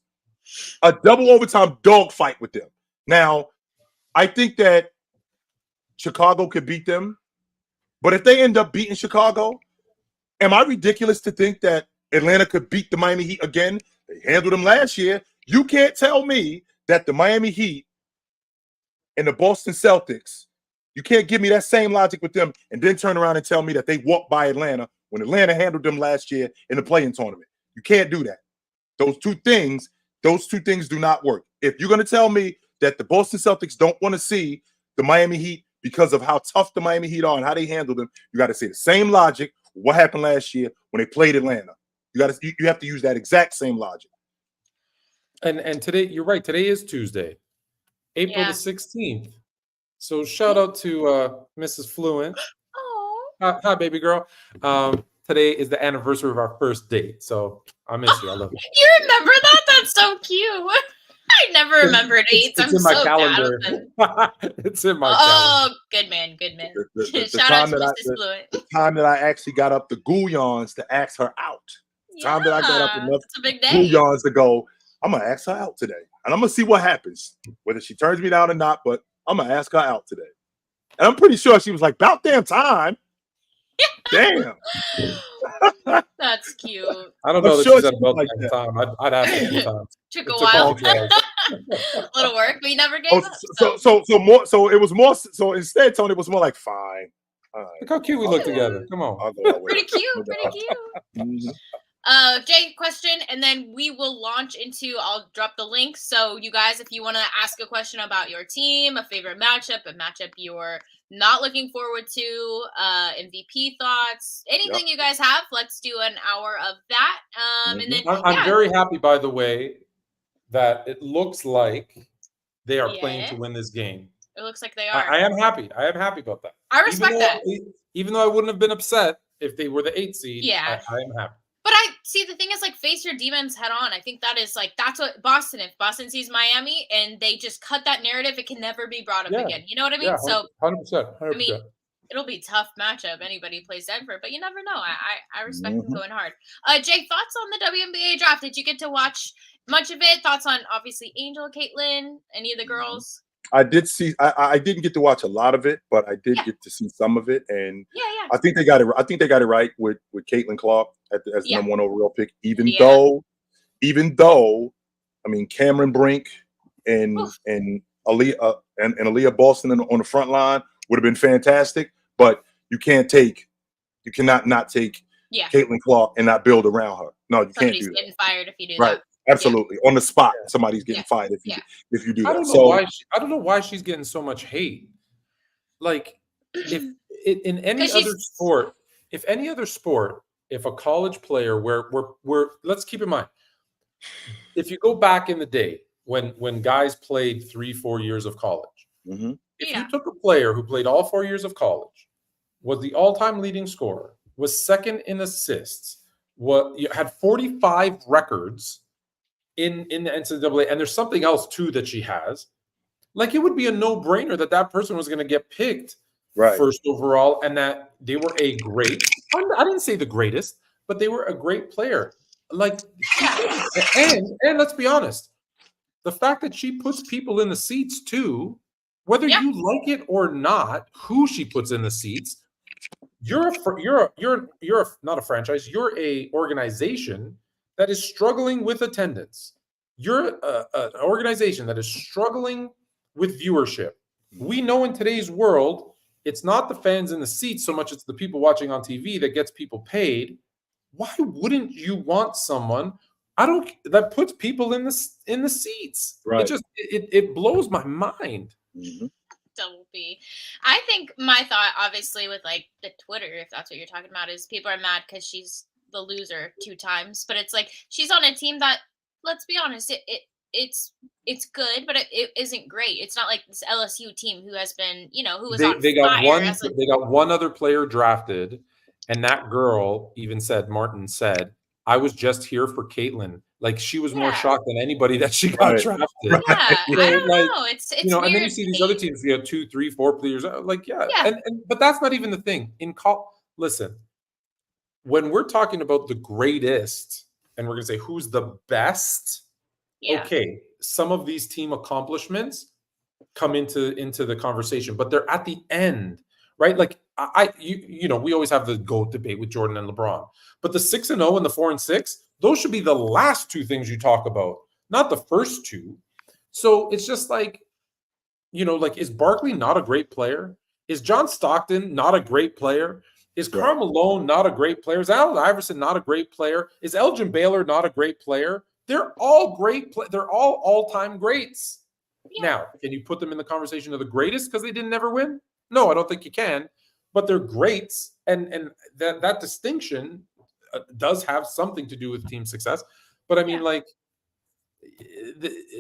A double overtime dogfight with them. Now, I think that Chicago could beat them, but if they end up beating Chicago, am I ridiculous to think that Atlanta could beat the Miami Heat again? They handled them last year. You can't tell me that the Miami Heat and the Boston Celtics, you can't give me that same logic with them and then turn around and tell me that they walked by Atlanta when Atlanta handled them last year in the play-in tournament. You can't do that. Those two things do not work. If you're going to tell me that the Boston Celtics don't want to see the Miami Heat because of how tough the Miami Heat are and how they handle them, you got to say the same logic. What happened last year when they played Atlanta? You have to use that exact same logic. And today, you're right. Today is Tuesday, April the 16th. So shout out to Mrs. Fluent. Oh, hi, baby girl. Today is the anniversary of our first date. So I miss you. I love you. You remember that? That's so cute. I never remembered eights. I'm in my so calendar. bad with them. It's in my Oh, good man, good man. The Shout out time to that Mrs. Fluent. the time that I actually got up the Gouillons to ask her out. The time that I got up enough It's a big day. Gouillons to go, I'm gonna ask her out today, and I'm gonna see what happens, whether she turns me down or not. But I'm gonna ask her out today, and I'm pretty sure she was like, "About damn time." Damn. That's cute. I don't know that sure she's at she's about like that that. time. I'd ask her a few times. Took It a took while. a Little work, but you never gave Oh, up. so it was more. So instead, Tony, it was more like fine. All right, Look how cute we look together. Come on. I'll go out with Pretty it. cute, pretty cute. Mhm. Jay, question, and then we will launch into, I'll drop the link. So you guys, if you want to ask a question about your team, a favorite matchup, a matchup you're not looking forward to, MVP thoughts, anything you guys have, let's do an hour of that. And then I'm very happy, by the way, that it looks like they are playing to win this game. It looks like they are. I am happy. I am happy about that. I respect that. Even though I wouldn't have been upset if they were the 8th seed, Yeah. I am happy. But I see, the thing is, like, face your demons head on. I think that is like, that's what Boston, if Boston sees Miami and they just cut that narrative, it can never be brought up again. You know what I mean? Yeah, So 100%. I mean, it'll be a tough matchup. Anybody plays Denver, but you never know. I respect them going hard. Jay, thoughts on the WNBA draft? Did you get to watch much of it? Thoughts on, obviously, Angel, Caitlyn, any of the girls? I did see. I didn't get to watch a lot of it, but I did get to see some of it, and I think they got it. I think they got it right with Caitlyn Clark as the number 1 overall pick. Even though, I mean, Cameron Brink and Aaliyah Boston on the front line would have been fantastic. But you cannot not take Caitlyn Clark and not build around her. No, you can't do that. Somebody's getting fired if you do right. that. Absolutely. On the spot, somebody's getting fired if you do that. I don't know why she's getting so much hate. Like, if in any other sport, if a college player where let's keep in mind, if you go back in the day when guys played 3-4 years of college, if you took a player who played all 4 years of college, was the all-time leading scorer, was second in assists, had 45 records in the NCAA, and there's something else too that she has, like, it would be a no-brainer that person was going to get picked first overall, and that they were a great, I didn't say the greatest, but they were a great player. Like, and let's be honest, the fact that she puts people in the seats too, whether you like it or not, who she puts in the seats, you're not a franchise, you're a organization that is struggling with attendance. You're an organization that is struggling with viewership. We know in today's world, it's not the fans in the seats so much, it's the people watching on TV that gets people paid. Why wouldn't you want someone that puts people in the seats? Right. It just it blows my mind. Double B. I think my thought, obviously, with like the Twitter, if that's what you're talking about, is people are mad because she's the loser 2 times, but it's like she's on a team that, let's be honest, it's good, but it isn't great. It's not like this LSU team who has been, who was on fire. They got one other player drafted, and that girl even said, Martin said, I was just here for Caitlyn. Like, she was more shocked than anybody that she got drafted. Yeah, I don't know. It's weird. And then you see these other teams, you have 2, 3, 4 players. Like, but that's not even the thing. Listen, when we're talking about the greatest, and we're going to say who's the best, okay, some of these team accomplishments come into the conversation, but they're at the end, right? Like, we always have the GOAT debate with Jordan and LeBron, but the 6-0 and the 4-6, those should be the last 2 things you talk about, not the first 2. So it's just like, is Barkley not a great player? Is John Stockton not a great player? Is Karl Malone not a great player? Is Allen Iverson not a great player? Is Elgin Baylor not a great player? They're all great. They're all all-time greats. Yeah. Now, can you put them in the conversation of the greatest because they didn't ever win? No, I don't think you can. But they're greats, and that distinction does have something to do with team success. But I mean, like,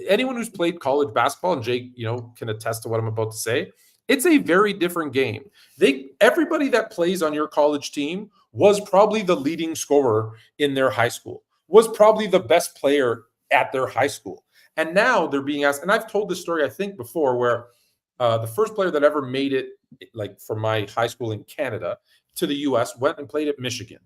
anyone who's played college basketball, and Jake, can attest to what I'm about to say, it's a very different game. Everybody that plays on your college team was probably the leading scorer in their high school, was probably the best player at their high school. And now they're being asked, and I've told this story, I think, before, where the first player that ever made it, like from my high school in Canada to the US, went and played at Michigan.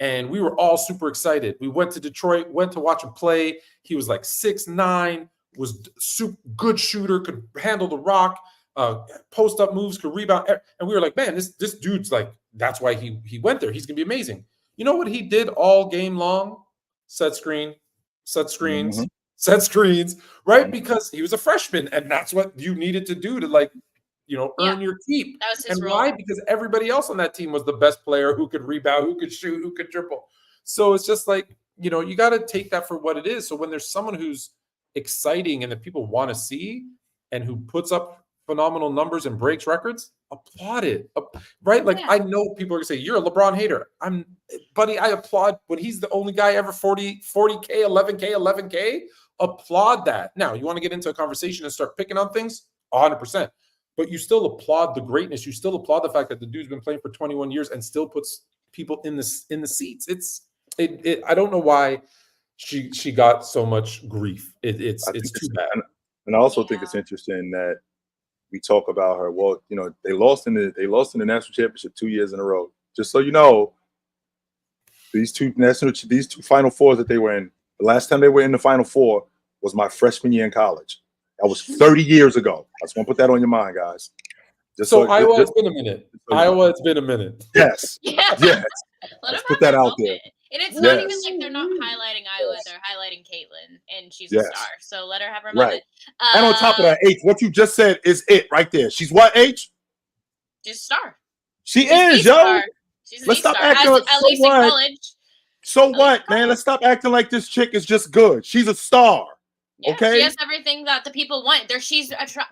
And we were all super excited. We went to Detroit, went to watch him play. He was like 6'9", was super good shooter, could handle the rock, post up moves, could rebound. And we were like, man, this dude's like, that's why he went there. He's gonna be amazing. You know what he did all game long? Set screens, set screens, right? Because he was a freshman, and that's what you needed to do to, like, earn your keep. That was his and role. why? Because everybody else on that team was the best player who could rebound, who could shoot, who could dribble. So it's just like, you got to take that for what it is. So when there's someone who's exciting and that people want to see and who puts up phenomenal numbers and breaks records, applaud it, right? Like, I know people are gonna say you're a LeBron hater. Buddy, I applaud when he's the only guy ever 40K, 11K. Applaud that. Now, you want to get into a conversation and start picking on things, 100%. But you still applaud the greatness. You still applaud the fact that the dude's been playing for 21 years and still puts people in the seats. I don't know why she got so much grief. It's too bad. And I also think it's interesting that we talk about her. Well, they lost in the national championship 2 years in a row. Just so you know, these two Final Fours that they were in, the last time they were in the Final Four was my freshman year in college. That was 30 years ago. I just want to put that on your mind, guys. Iowa, it's been a minute. It's been a minute. Yes. Yeah. Yes. Let's put that out there. And it's not even like they're not highlighting Iowa; they're highlighting Caitlyn, and she's a star. So let her have her moment. And on top of that, H, what you just said is it right there. She's what, H? She's a star. She's is, yo. Star. She's Let's stop star. acting like at least in college. So what, man? Let's stop acting like this chick is just good. She's a star. Yeah, okay, she has everything that the people want.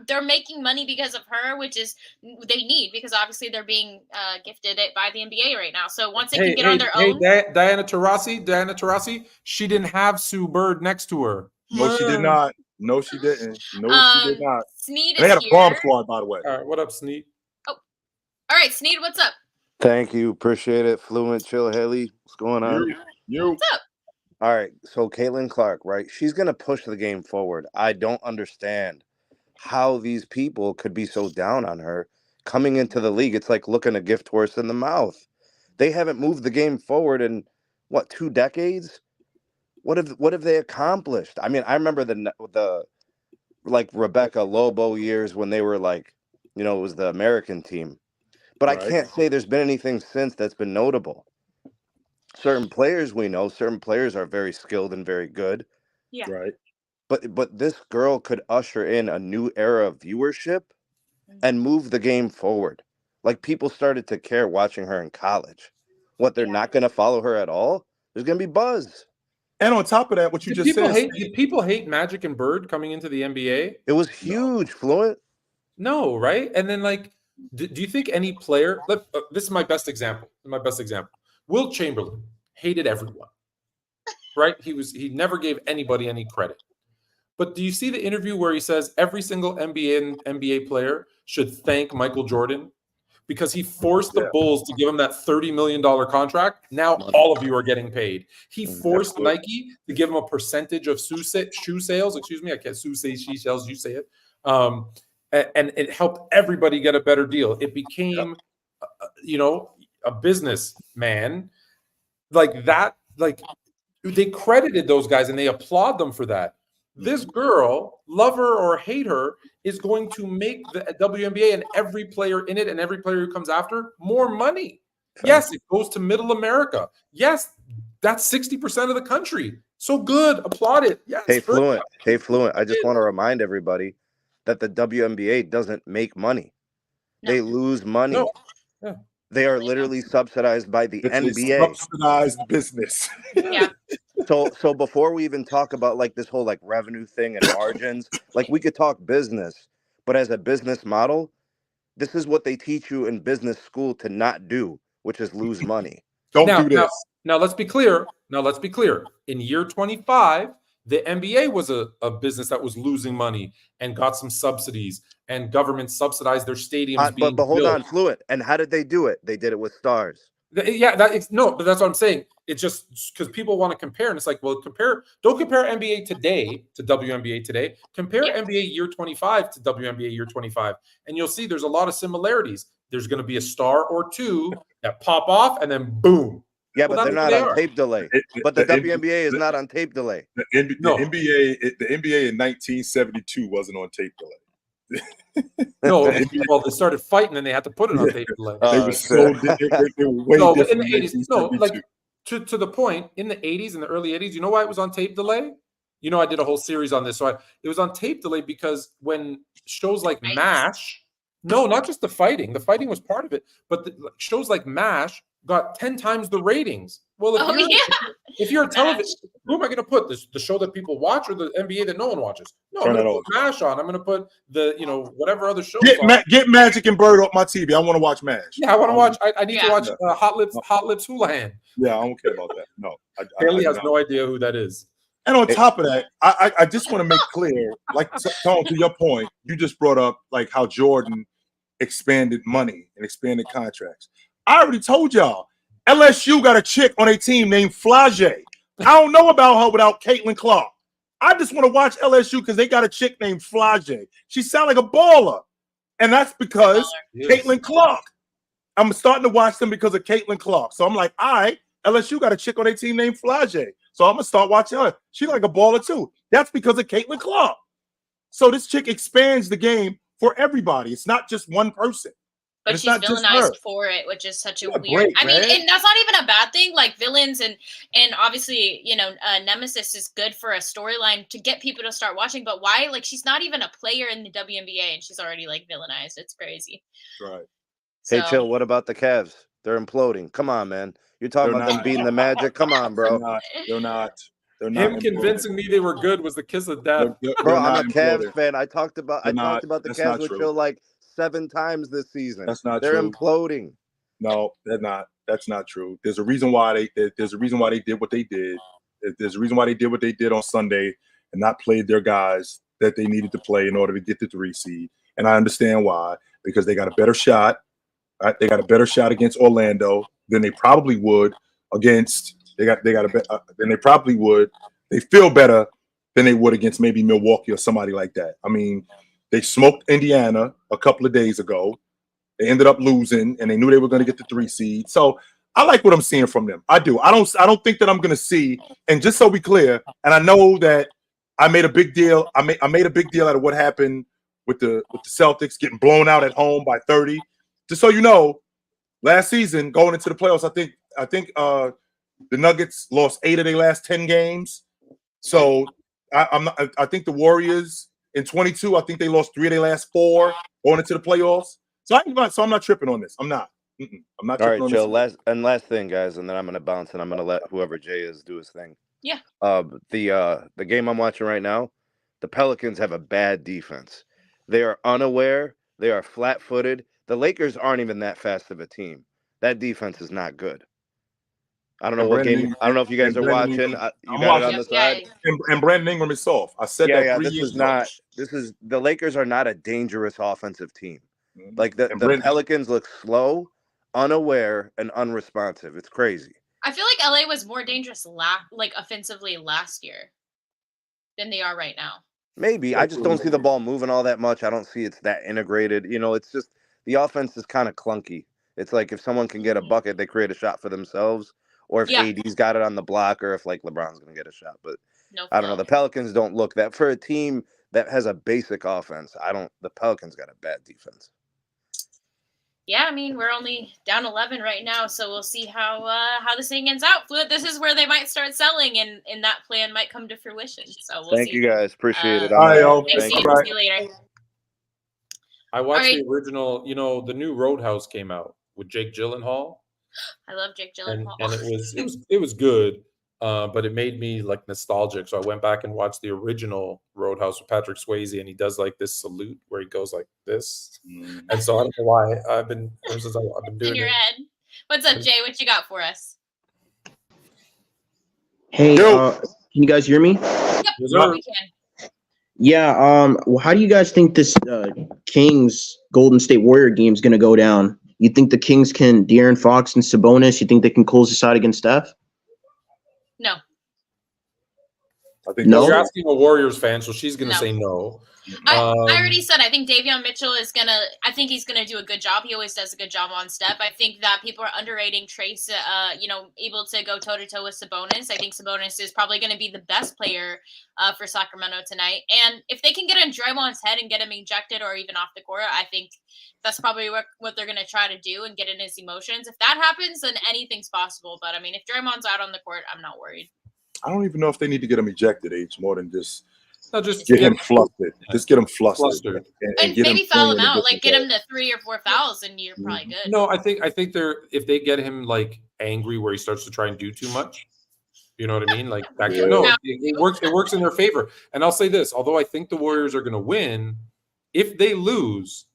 They're making money because of her, which is they need, because obviously they're being gifted it by the NBA right now. So once they can get on their own. Diana Taurasi, she didn't have Sue Bird next to her. No, she did not. No, she didn't. No, she did not. Sneed they had a bomb here. squad, by the way. All right, what up, Sneed? Oh, all right, Sneed, what's up? Thank you, appreciate it. Fluent Chill, Haley, what's going on? What's up? All right, so Caitlyn Clark, right? She's going to push the game forward. I don't understand how these people could be so down on her coming into the league. It's like looking a gift horse in the mouth. They haven't moved the game forward in, 2 decades? What have they accomplished? I mean, I remember the like Rebecca Lobo years when they were like, it was the American team. But right. I can't say there's been anything since that's been notable. Certain players we know, certain players are very skilled and very good. Yeah. Right. But this girl could usher in a new era of viewership and move the game forward. Like, people started to care watching her in college. They're not going to follow her at all? There's going to be buzz. And on top of that, what you just said. Did people hate Magic and Bird coming into the NBA? It was huge, Fluent. No, right? And then, like, do you think any player, this is my best example. Wilt Chamberlain hated everyone, right? He never gave anybody any credit. But do you see the interview where he says every single NBA player should thank Michael Jordan because he forced the Bulls to give him that $30 million contract? Now all of you are getting paid. He forced Nike to give him a percentage of shoe sales. Excuse me, I can't say she sells, you say it. And it helped everybody get a better deal. It became, a businessman like that. Like, they credited those guys and they applaud them for that. This girl, love her or hate her, is going to make the WNBA and every player in it and every player who comes after more money. Yes, it goes to middle America. Yes, that's 60% of the country. So good. Applaud it. Yes. Hey, Fluent. I just want to remind everybody that the WNBA doesn't make money. No. They lose money. No. Yeah. They are literally subsidized by the NBA. Subsidized business. Yeah. So before we even talk about like this whole like revenue thing and margins, like we could talk business, but as a business model, this is what they teach you in business school to not do, which is lose money. Don't do this. Now let's be clear. In year 25, the NBA was a business that was losing money and got some subsidies, and government subsidized their stadiums. But hold on, Fluent. And how did they do it? They did it with stars. Yeah, but that's what I'm saying. It's just because people want to compare, and it's like, well, don't compare NBA today to WNBA today. Compare NBA year 25 to WNBA year 25, and you'll see there's a lot of similarities. There's going to be a star or two that pop off, and then boom. Yeah, but they're not on tape delay. But the WNBA is not on tape delay. The NBA in 1972 wasn't on tape delay. No, well, they started fighting and they had to put it on tape delay. They were so they were way no, different but in the 80s, no, like to the point, in the 80s, in the early 80s, you know why it was on tape delay? You know, I did a whole series on this. So it was on tape delay because when shows like MASH, no, not just the fighting was part of it, but shows like MASH got 10 times the ratings. Well, if you're a television, who am I going to put the show that people watch or the NBA that no one watches? No, I'm going to put MASH on. I'm going to put whatever other show. Get Magic and Bird off my TV. I want to watch MASH. Yeah, I want to watch. I need to watch Hot Lips Houlihan. Yeah, I don't care about that. No, Haley has no idea who that is. And on top of that, I just want to make clear, like Tone, to your point, you just brought up like how Jordan expanded money and expanded contracts. I already told y'all, LSU got a chick on a team named Flage. I don't know about her without Caitlyn Clark. I just want to watch LSU because they got a chick named Flage. She sounds like a baller. And that's because Caitlyn Clark. I'm starting to watch them because of Caitlyn Clark. So I'm like, all right, LSU got a chick on a team named Flage. So I'm going to start watching her. She's like a baller too. That's because of Caitlyn Clark. So this chick expands the game for everybody. It's not just one person. But she's villainized for it, which is such a weird. I mean, and that's not even a bad thing. Like villains and obviously, Nemesis is good for a storyline to get people to start watching. But why? Like, she's not even a player in the WNBA, and she's already like villainized. It's crazy. Right. Hey, Chill. What about the Cavs? They're imploding. Come on, man. You're talking about them beating the Magic. Come on, bro. They're not. Him convincing me they were good was the kiss of death. Bro, I'm a Cavs fan. I talked about the Cavs with Chill like 7 times this season. That's not They're true. imploding. No, they're not. That's not true. There's a reason why they did what they did. There's a reason why they did what they did on Sunday and not played their guys that they needed to play in order to get the 3 seed. And I understand why, because they got a better shot. Right? They got a better shot against Orlando than they probably would against. They probably would. They feel better than they would against maybe Milwaukee or somebody like that. I mean, they smoked Indiana a couple of days ago. They ended up losing, and they knew they were going to get the 3 seed. So I like what I'm seeing from them. I do. I don't think that I'm going to see. And just so we clear, and I know that I made a big deal. I made a big deal out of what happened with the Celtics getting blown out at home by 30. Just so you know, last season going into the playoffs, I think the Nuggets lost 8 of their last 10 games. So I think the Warriors in 22, I think they lost 3 of their last 4 going into the playoffs. So I'm not tripping on this. I'm not. I'm not tripping on this. All right, Chill. Last thing, guys, and then I'm going to bounce and I'm going to let whoever Jay is do his thing. Yeah. The game I'm watching right now, the Pelicans have a bad defense. They are unaware. They are flat-footed. The Lakers aren't even that fast of a team. That defense is not good. I don't know what game. I don't know if you guys are watching. You got it on the side. And Brandon Ingram is soft. I said that 3 years ago. The Lakers are not a dangerous offensive team. Like the Pelicans look slow, unaware, and unresponsive. It's crazy. I feel like LA was more dangerous offensively last year than they are right now. Maybe. I just don't see the ball moving all that much. I don't see it's that integrated. It's just the offense is kind of clunky. It's like if someone can get a bucket, they create a shot for themselves. Or if AD's got it on the block, or if like LeBron's going to get a shot. But I don't know. The Pelicans don't look that for a team that has a basic offense. The Pelicans got a bad defense. Yeah, I mean, we're only down 11 right now, so we'll see how this thing ends out. Fluent, this is where they might start selling, and that plan might come to fruition. So we'll see. Thank you guys. Appreciate it. Bye, y'all. Thanks, see you later. I watched the original, the new Roadhouse came out with Jake Gyllenhaal. I love Jake Gyllenhaal. And it was good, but it made me like nostalgic. So I went back and watched the original Roadhouse with Patrick Swayze, and he does like this salute where he goes like this. And so I don't know why I've been doing in your head. What's up, Jay? What you got for us? Hey, can you guys hear me? Yep, we can. Yeah. How do you guys think this Kings Golden State Warrior game is going to go down? You think the Kings can De'Aaron Fox and Sabonis? You think they can close this out against Steph? No. I think No. You're asking a Warriors fan, so she's going to No. say no. I already said I think Davion Mitchell is gonna. I think he's gonna do a good job. He always does a good job on Steph. I think that people are underrating Trace. Able to go toe to toe with Sabonis. I think Sabonis is probably going to be the best player for Sacramento tonight. And if they can get in Draymond's head and get him ejected or even off the court, I think that's probably what they're going to try to do and get in his emotions. If that happens, then anything's possible. But I mean, if Draymond's out on the court, I'm not worried. I don't even know if they need to get him ejected, H, more than just Just get him flustered. Just get him flustered. And get maybe foul him out. Like, get way. him to 3 or 4 fouls, and you're probably good. No, I think they're if they get him like angry where he starts to try and do too much. You know what I mean? Like that. Yeah. No, it works. It works in their favor. And I'll say this: although I think the Warriors are going to win, if they lose,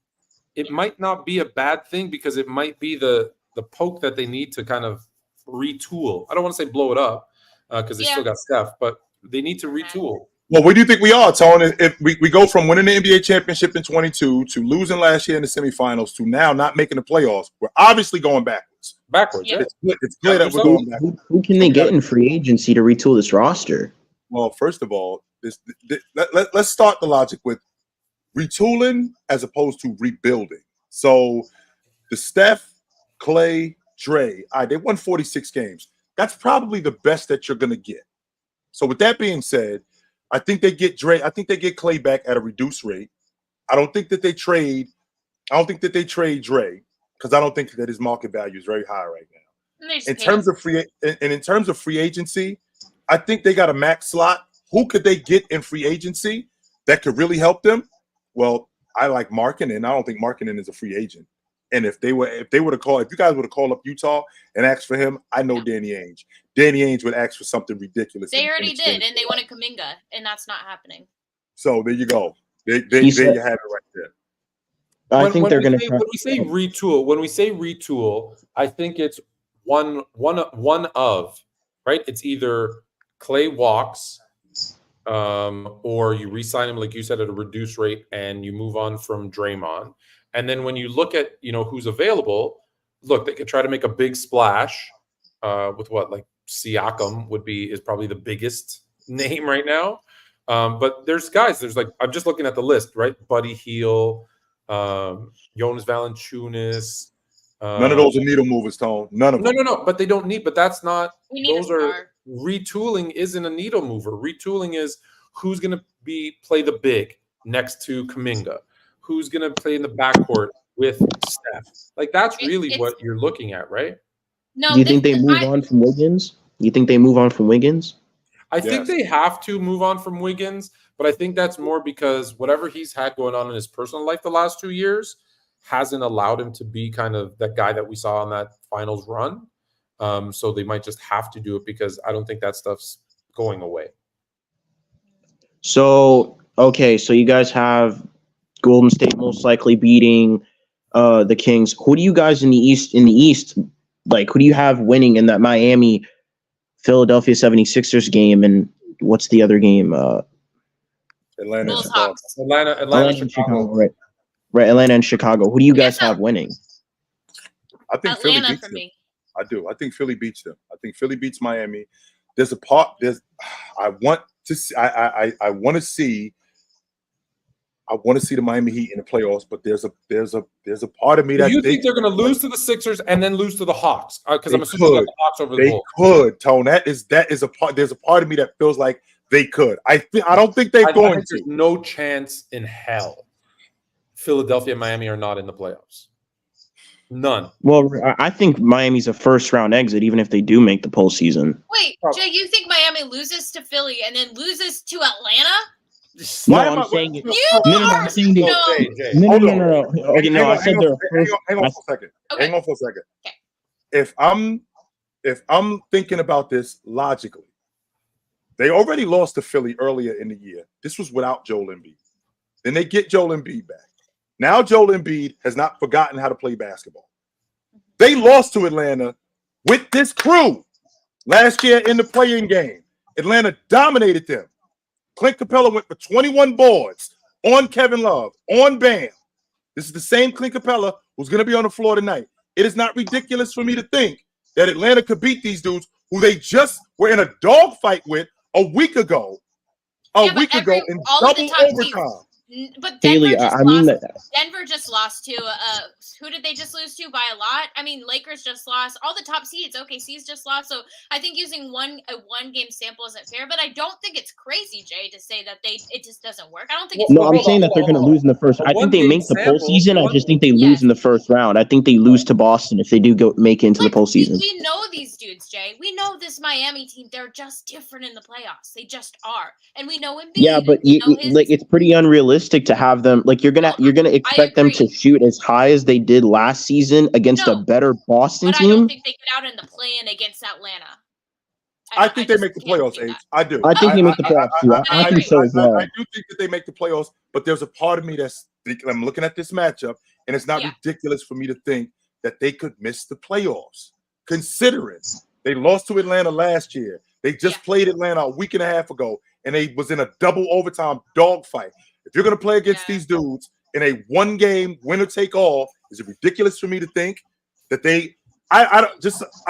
it might not be a bad thing because it might be the poke that they need to kind of retool. I don't want to say blow it up because they still got Steph, but they need to retool. Well, where do you think we are, Tone? If we go from winning the NBA championship in 22 to losing last year in the semifinals to now not making the playoffs, we're obviously going backwards. Yeah. It's clear that we're going backwards. Who can they get in free agency to retool this roster? Well, first of all, let's start the logic with retooling as opposed to rebuilding. So the Steph, Clay, Dre, they won 46 games. That's probably the best that you're going to get. So with that being said, I think they get Dre. I think they get Clay back at a reduced rate. I don't think that they trade Dre because I don't think that his market value is very high right now. In terms of free agency, I think they got a max slot. Who could they get in free agency that could really help them? Well, I like Markkanen. I don't think Markkanen is a free agent. And if you guys would have called up Utah and asked for him, I know Danny Ainge. Danny Ainge would ask for something ridiculous. They already did, and they wanted Kuminga, and that's not happening. So there you go. There you have it right there. I think they're going to. When we say retool, I think it's one of right. It's either Clay walks, or you re-sign him, like you said, at a reduced rate, and you move on from Draymond. And then when you look at who's available, look, they could try to make a big splash with like Siakam is probably the biggest name right now. But there's guys. There's like I'm just looking at the list, right? Buddy Hield, Jonas Valanciunas. None of those are needle movers, Tone. None of them. No. But they don't need. But that's not. Those are retooling. Isn't a needle mover. Retooling is who's going to play the big next to Kuminga. Who's going to play in the backcourt with Steph? Like that's really what you're looking at, right? No. Do you think they move on from Wiggins? I think they have to move on from Wiggins, but I think that's more because whatever he's had going on in his personal life the last 2 years hasn't allowed him to be kind of that guy that we saw on that finals run. So they might just have to do it because I don't think that stuff's going away. So, okay, so you guys have Golden State most likely beating the Kings. Who do you guys in the East, like who do you have winning in that Miami Philadelphia 76ers game, and what's the other game? Atlanta, Chicago. Right, Atlanta and Chicago. Who do you guys have winning? I think Atlanta Philly beats for them. me. I do. I think Philly beats them. I think Philly beats Miami. I want to see the Miami Heat in the playoffs, but there's a part of me that you think they're going to lose to the Sixers and then lose to the Hawks? Because I'm assuming the Hawks over the Bulls. They could, Tone. That is a part. There's a part of me that feels like they could. I don't think they're going to. There's no chance in hell Philadelphia and Miami are not in the playoffs. None. Well, I think Miami's a first-round exit, even if they do make the postseason. Wait, Jay, you think Miami loses to Philly and then loses to Atlanta? I'm saying it. No. Okay, no, I said they're first. Hang on for a second. Okay. Hang on for a second. Okay. If I'm thinking about this logically, they already lost to Philly earlier in the year. This was without Joel Embiid. Then they get Joel Embiid back. Now Joel Embiid has not forgotten how to play basketball. They lost to Atlanta with this crew last year in the play-in game. Atlanta dominated them. Clint Capella went for 21 boards on Kevin Love, on Bam. This is the same Clint Capella who's going to be on the floor tonight. it is not ridiculous for me to think that Atlanta could beat these dudes who they just were in a dogfight with a week ago. In double overtime. But Denver Haley, just I mean lost. that. Denver just lost to who did they just lose to by a lot? I mean, Lakers just lost. All the top seeds, OKC's just lost. So I think using a one game sample isn't fair. But I don't think it's crazy, Jay, to say that it just doesn't work. I don't think it's No, I'm saying that they're going to lose in the first. I think they make the postseason. I just think they lose in the first round. I think they lose to Boston if they do make it into the postseason. We know these dudes, Jay. We know this Miami team. They're just different in the playoffs. They just are, and we know Wemby. Yeah, but it's pretty unrealistic to have them. Like you're gonna expect them to shoot as high as they did last season against a better Boston team. I don't think they get out in the play-in against Atlanta. I think they make the playoffs, H. I do. I think they make the playoffs too. I think so as well. I do think that they make the playoffs, but there's a part of me I'm looking at this matchup, and it's not ridiculous for me to think that they could miss the playoffs, considering they lost to Atlanta last year. They just played Atlanta a week and a half ago, and they was in a double overtime dogfight. If you're going to play against these dudes in a one-game winner-take-all, is it ridiculous for me to think that I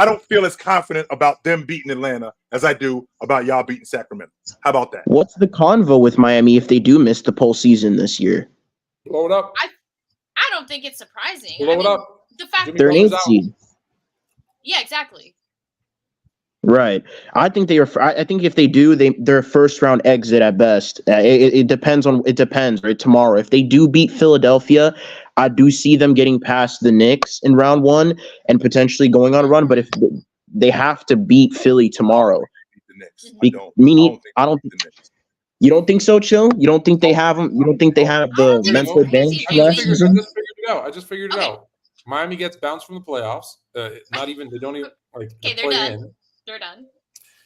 don't feel as confident about them beating Atlanta as I do about y'all beating Sacramento. How about that? What's the convo with Miami if they do miss the postseason this year? Blow it up. I don't think it's surprising. Blow it up. The fact they're an 8th seed. Yeah, exactly. Right. I think I think if they do, they're a first round exit at best. It depends, right? Tomorrow, if they do beat Philadelphia, I do see them getting past the Knicks in round 1 and potentially going on a run. But if they have to beat Philly tomorrow, I don't. You don't think so, Chill? You don't think they have them? You don't think they have the mental advantage last season? I just figured it out. Miami gets bounced from the playoffs. They don't even Okay, they're done. They're done.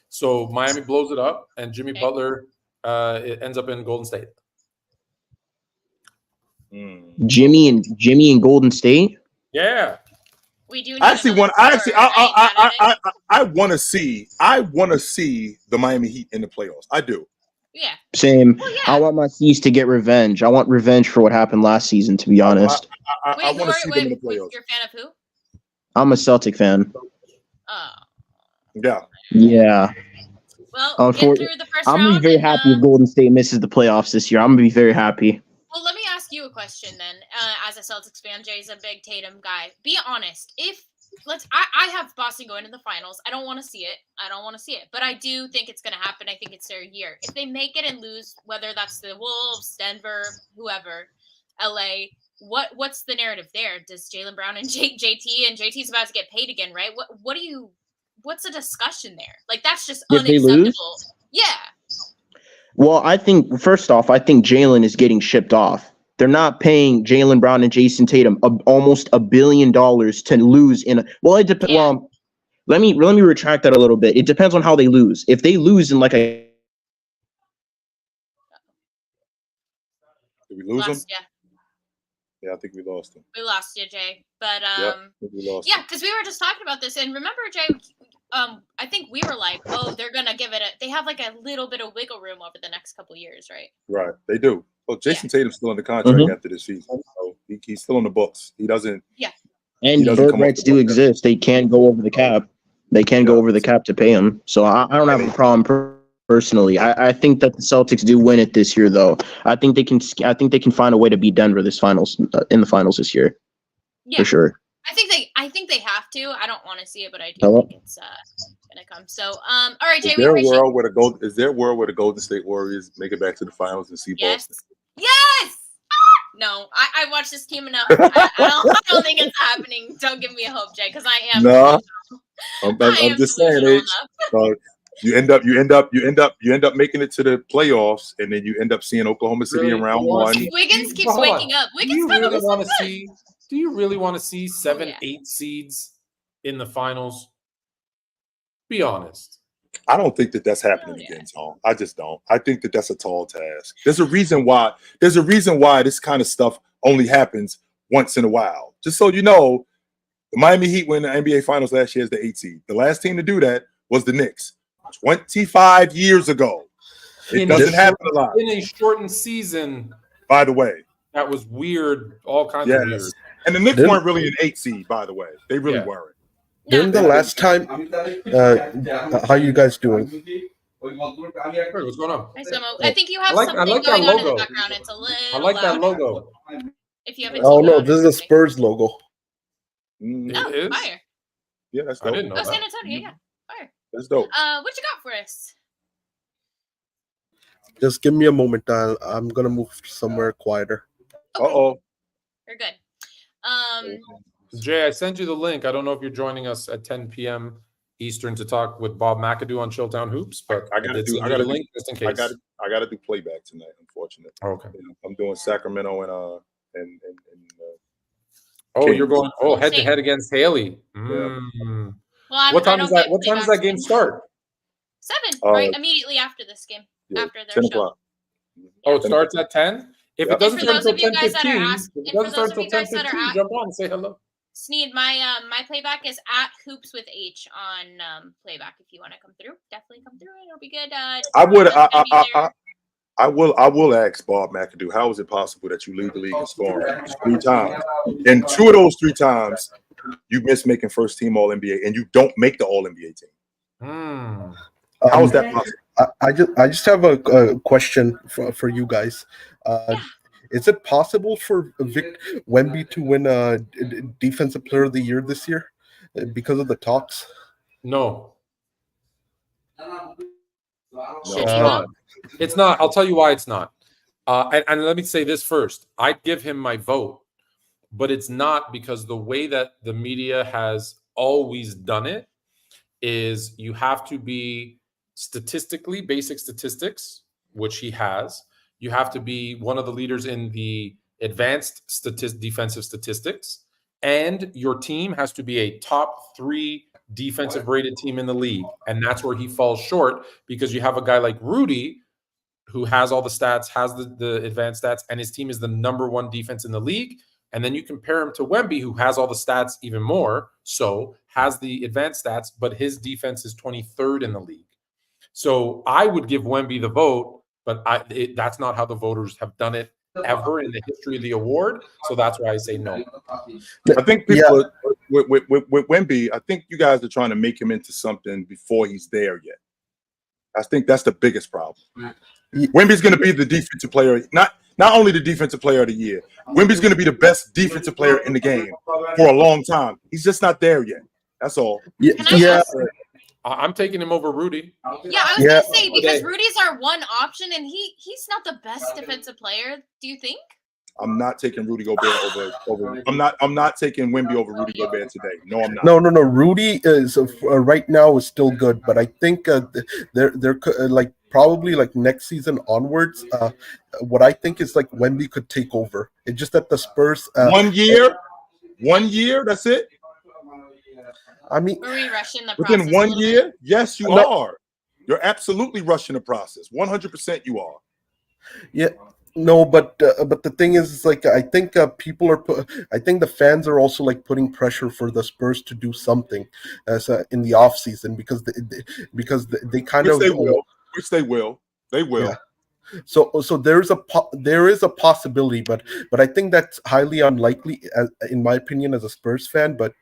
So Miami blows it up, and Jimmy Butler it ends up in Golden State. Jimmy and Golden State. Yeah. We do. I want to see the Miami Heat in the playoffs. I do. Yeah. Same. Well, yeah. I want my C's to get revenge. I want revenge for what happened last season, to be honest. I want to see them in the playoffs. You're a fan of who? I'm a Celtic fan. Oh. Yeah. Yeah. Well, get through the first I'm round. gonna be very happy if Golden State misses the playoffs this year. I'm gonna be very happy. Well, let me ask you a question then. As a Celtics fan, Jay's a big Tatum guy. Be honest. I have Boston going to the finals. I don't want to see it. But I do think it's going to happen. I think it's their year. If they make it and lose, whether that's the Wolves, Denver, whoever, LA, what's the narrative there? Does Jaylen Brown and JT's about to get paid again, right? What's the discussion there? Like, that's just unacceptable. Yeah. Well, I think first off, Jaylen is getting shipped off. They're not paying Jaylen Brown and Jason Tatum almost $1 billion to lose in a. Well, it depends. Yeah. Well, let me retract that a little bit. It depends on how they lose. If they lose in like a. Did we lose them? Yeah. Yeah, I think we lost them. We lost you, Jay. But yeah, because we were just talking about this, and remember, Jay, I think we were like, oh, they're gonna give it they have like a little bit of wiggle room over the next couple years, right? Right, they do. Well, Jason Tatum's still in the contract after this season, so he's still on the books. He doesn't. Yeah. And bird rights do exist. They can go over the cap. They can go over the cap to pay him. So I don't have a problem personally. I think that the Celtics do win it this year, though. I think they can find a way to beat Denver in the finals this year. Yeah, for sure. I think they have to. I don't want to see it, but I do think it's gonna come. So all right, Jay. Is there a world where the Golden State Warriors make it back to the finals and see Boston? Yes. No, I watched this team enough. I don't think it's happening. Don't give me a hope, Jay, because I am. No, I'm just saying, you end up making it to the playoffs, and then you end up seeing Oklahoma City in round 1. Wiggins keeps waking up. Wiggins do you really want to see 7, 8 seeds in the finals? Be honest. I don't think that that's happening again, Tom. I just don't. I think that that's a tall task. There's a reason why this kind of stuff only happens once in a while. Just so you know, the Miami Heat win the NBA Finals last year as the 8 seed. The last team to do that was the Knicks 25 years ago. It doesn't happen a lot. In a shortened season, by the way. That was weird. All kinds of weird. And the Knicks weren't really an 8 seed, by the way. They really weren't. During the last time, how you guys doing? What's going on? Hi, Samo. I think you have I something like going that on in the logo. background. It's a little I like that loud. logo. If you have a Oh TV no, on this or is a something. Spurs logo. Oh, It is? fire. Yeah, that's I dope. didn't know Oh, San that. Antonio, yeah. Fire. That's dope. What you got for us? Just give me a moment. I'm gonna move somewhere quieter. Uh-oh. You're good. Jay, I sent you the link. I don't know if you're joining us at 10 p.m. Eastern to talk with Bob McAdoo on Chilltown Hoops, but I gotta do the link just in case. I gotta do playback tonight, unfortunately. Okay. I'm doing Sacramento and Oh, Kings. you're going head to head against Haley. Yeah. Well, What time does that game start? 7, right? Immediately after this game. Yeah, After their 10 show. o'clock. Oh, it starts at 10? If it doesn't for start those until of you guys that are 10:15, ask- if it and for doesn't start those of until you guys that are 10:15, at- jump on and say hello. Sneed, my playback is at Hoops with H on playback. If you want to come through, definitely come through. It'll be good. I will ask Bob McAdoo, how is it possible that you lead the league in scoring 3 times? And 2 of those 3 times you miss making first team All NBA and you don't make the All NBA team. How is that possible? I just have a question for you guys. Is it possible for Wemby to win a Defensive Player of the Year this year because of the talks? No. It's not. It's not. I'll tell you why it's not. And let me say this first. I'd give him my vote, but it's not because the way that the media has always done it is you have to be statistically, basic statistics, which he has. You have to be one of the leaders in the advanced defensive statistics, and your team has to be a top 3 defensive rated team in the league. And that's where he falls short because you have a guy like Rudy who has all the stats, has the advanced stats, and his team is the number 1 defense in the league. And then you compare him to Wemby, who has all the stats even more, so has the advanced stats, but his defense is 23rd in the league. So I would give Wemby the vote, but that's not how the voters have done it ever in the history of the award. So that's why I say no. I think people with Wemby, I think you guys are trying to make him into something before he's there yet. I think that's the biggest problem. Wemby's going to be the defensive player, not only the defensive player of the year. Wemby's going to be the best defensive player in the game for a long time. He's just not there yet. That's all. Yeah. I'm taking him over Rudy. Yeah, I was gonna say because Rudy's our one option, and he's not the best defensive player. Do you think? I'm not taking Rudy Gobert over. I'm not taking Wemby over Rudy Gobert today. No, I'm not. No. Rudy is right now is still good, but I think they're like probably like next season onwards. What I think is like Wemby could take over. It's just that the Spurs 1 year. That's it. I mean, are we rushing the process within 1 year? Yes, you are. You're absolutely rushing the process. 100% you are. Yeah. No, but the thing is like I think I think the fans are also like putting pressure for the Spurs to do something as in the off season because they kind Which of they will. Yeah. So there is a possibility, but I think that's highly unlikely, in my opinion, as a Spurs fan. But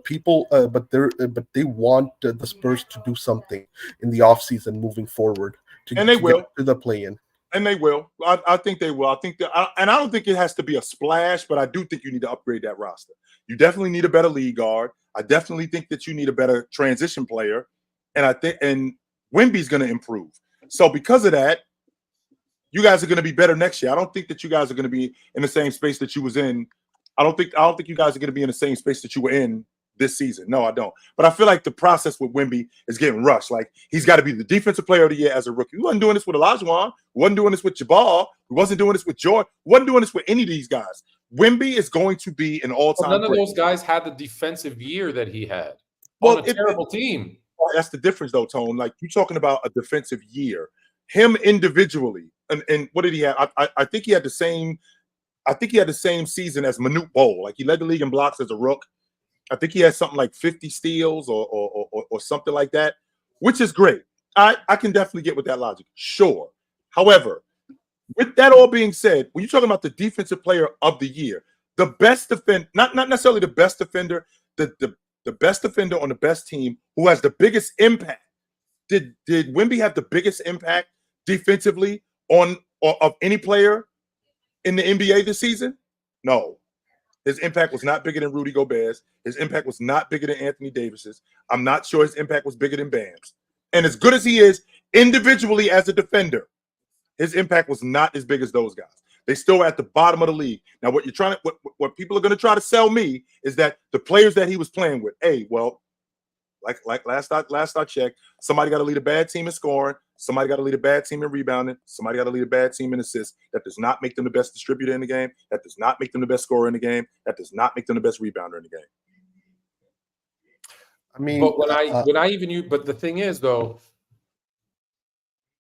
people, they want the Spurs to do something in the offseason moving forward to get to the play-in. And they will. I think they will. I think and I don't think it has to be a splash, but I do think you need to upgrade that roster. You definitely need a better lead guard. I definitely think that you need a better transition player, and Wemby's going to improve. So because of that, you guys are going to be better next year. I don't think that you guys are going to be in the same space that you was in. I don't think you guys are going to be in the same space that you were in this season. No, I don't. But I feel like the process with Wemby is getting rushed. Like he's got to be the defensive player of the year as a rookie. We wasn't doing this with Olajuwon. We wasn't doing this with Jabal. We wasn't doing this with Jordan. We wasn't doing this with any of these guys. Wemby is going to be an all-time. None of those guys had the defensive year that he had. Well, on a terrible team. That's the difference, though, Tone. Like you're talking about a defensive year. Him individually, and what did he have? I think he had the same. I think he had the same season as Manute Bol. Like he led the league in blocks as a rook. I think he had something like 50 steals or something like that, which is great. I can definitely get with that logic. Sure. However, with that all being said, when you're talking about the defensive player of the year, the best defender, not necessarily the best defender, the best defender on the best team who has the biggest impact. Did Wemby have the biggest impact defensively of any player in the NBA this season? No. His impact was not bigger than Rudy Gobert's. His impact was not bigger than Anthony Davis's. I'm not sure his impact was bigger than Bam's. And as good as he is individually as a defender, his impact was not as big as those guys. They still at the bottom of the league. Now, what people are going to try to sell me is that the players that he was playing with, hey, well, like last I checked, somebody got to lead a bad team in scoring. Somebody got to lead a bad team in rebounding. Somebody got to lead a bad team in assists. That does not make them the best distributor in the game. That does not make them the best scorer in the game. That does not make them the best rebounder in the game. I mean, but but the thing is, though,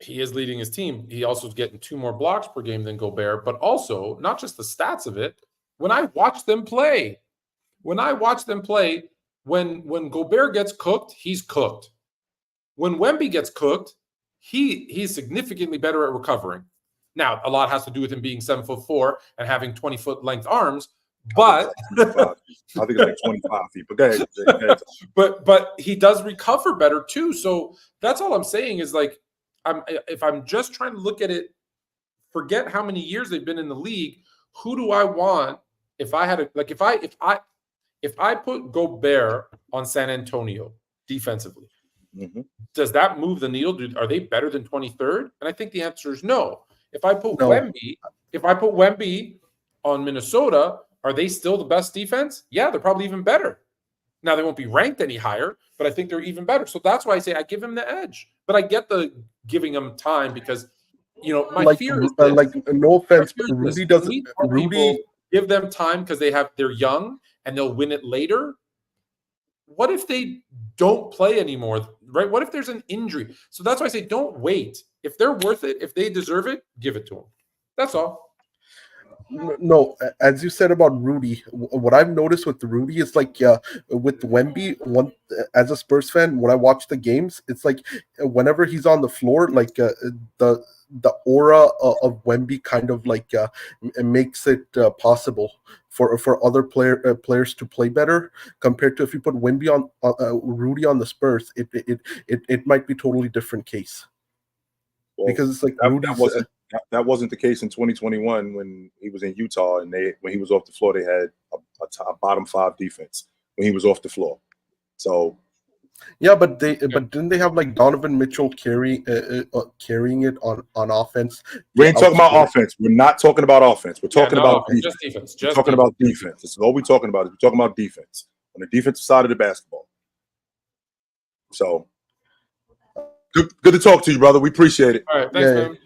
he is leading his team. He also is getting 2 more blocks per game than Gobert, but also not just the stats of it. When I watch them play, when Gobert gets cooked, he's cooked. When Wemby gets cooked, he's significantly better at recovering. Now, a lot has to do with him being 7'4" and having 20-foot length arms, but I think it's like 25 feet. But go ahead. but he does recover better too. So that's all I'm saying is, like, if I'm just trying to look at it, forget how many years they've been in the league. Who do I want? If I had if I put Gobert on San Antonio defensively, does that move the needle? Are they better than 23rd? And I think the answer is no. If I put Wemby on Minnesota, are they still the best defense? Yeah, they're probably even better. Now, they won't be ranked any higher, but I think they're even better. So that's why I say I give him the edge. But I get the giving him time because, my fear is this. No offense, but Rudy doesn't. Rudy give them time because they're young and they'll win it later. What if they don't play anymore, right? What if there's an injury? So that's why I say don't wait. If they're worth it, if they deserve it, give it to them. That's all. No, as you said about Rudy, what I've noticed with Rudy is like with Wemby, as a Spurs fan, when I watch the games, it's like whenever he's on the floor, like the aura of Wemby kind of like makes it possible for other players to play better compared to if you put Wemby on Rudy on the Spurs, it might be totally different case. Well, because it's like that wasn't the case in 2021 when he was in Utah and when he was off the floor, they had a bottom 5 defense when he was off the floor. So yeah, but didn't they have like Donovan Mitchell carrying it on offense? We ain't talking about offense. We're not talking about offense. We're talking about defense. Just defense. We're talking about defense. This is all we're talking about. We're talking about defense on the defensive side of the basketball. So good to talk to you, brother. We appreciate it. All right, thanks, man.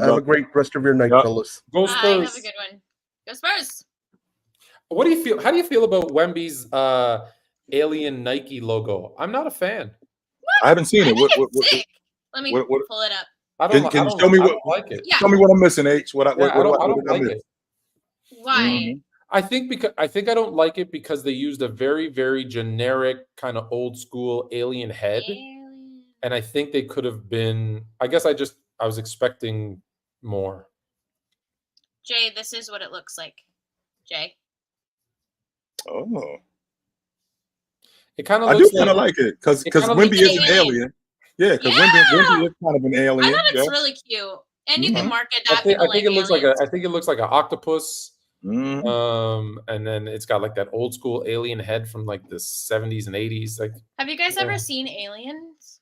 Have a great rest of your night, fellas. Go Spurs. Bye. Have a good one. Go Spurs. What do you feel? How do you feel about Wemby's alien Nike logo? I'm not a fan. I haven't seen it. Let me pull it up. Can you show me what? Like it. Yeah. Tell me what I'm missing, H. I don't like it. Why? Mm-hmm. I think I don't like it because they used a very, very generic kind of old school alien head. And I think they could have been, I guess I was expecting more. Jay, this is what it looks like. Jay. Oh. It kind of I do kind of like it because Wemby is an alien. Yeah, because Wemby is kind of an alien. I thought it's really cute. And you can market that. I think it looks like an octopus. Mm-hmm. And then it's got like that old school alien head from like the 70s and 80s. Like, have you guys ever seen Aliens?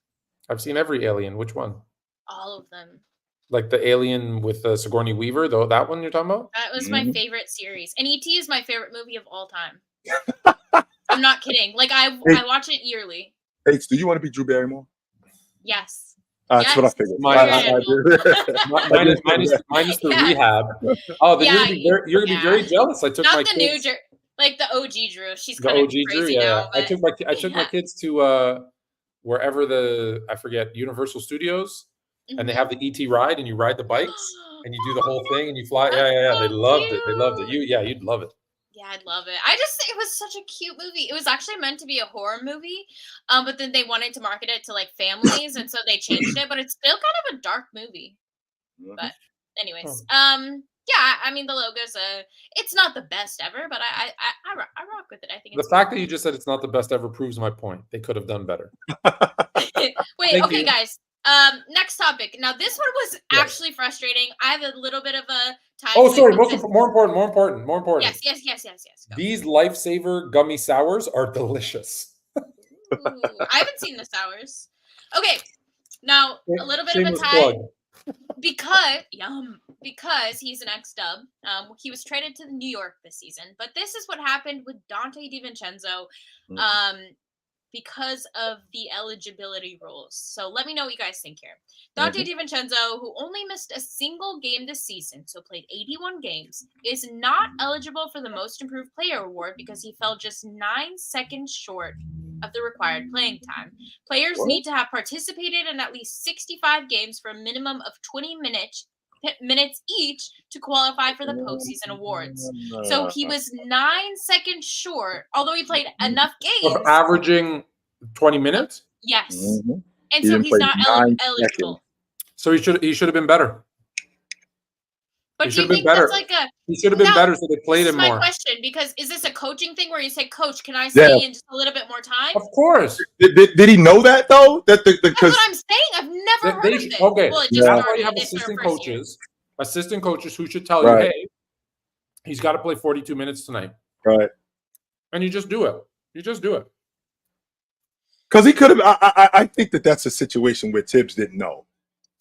I've seen every Alien. Which one? All of them. Like the Alien with Sigourney Weaver, though. That one you're talking about? That was my favorite series. And E.T. is my favorite movie of all time. I'm not kidding. Like I watch it yearly. H, do you want to be Drew Barrymore? Yes. That's what I figured. Minus the rehab. Oh, then you're gonna be very jealous. I took not my the kids. like the OG Drew. She's The kind of OG crazy Drew. now. I took my kids to wherever I forget, Universal Studios, and they have the ET ride, and you ride the bikes, and you do the whole thing, and you fly. Yeah. They loved it. They loved it. You'd love it. Yeah, I'd love it. It was such a cute movie. It was actually meant to be a horror movie, but then they wanted to market it to like families, and so they changed it. But it's still kind of a dark movie. But anyways, Yeah, I mean the logo's it's not the best ever, but I rock with it. I think The it's fact that you just said it's not the best ever proves my point. They could have done better. Wait, Thank okay, you. guys. Next topic. Now this one was actually frustrating. I have a little bit of a time. Oh, sorry. because- More important. Yes. Go. These Lifesaver gummy sours are delicious. Ooh, I haven't seen the sours. Okay, now a little bit of a Shameless tie plug. because he's an ex-dub. He was traded to New York this season, but this is what happened with Dante DiVincenzo. Because of the eligibility rules. So let me know what you guys think here. Dante DiVincenzo, who only missed a single game this season, so played 81 games, is not eligible for the Most Improved Player award because he fell just 9 seconds short of the required playing time. Players need to have participated in at least 65 games for a minimum of 20 minutes each to qualify for the postseason awards. So he was 9 seconds short, although he played enough games. Of averaging 20 minutes? Yes. Mhm. And He so didn't he's play not 9 eligible. So he should have been better. But He do you should have think been better. that's like a He should have been Now, better, so they played this him is my more. question, because is this a coaching thing where you say, Coach, can I stay in just a little bit more time? Of course. Did he know that though? That That's because what I'm saying. I've never heard of this. Okay, Well, it just that's started. why you have It's their assistant first year. coaches who should tell you, Right. hey, he's got to play 42 minutes tonight. right. And you just do it. Because he could have. I think that's a situation where Tibbs didn't know.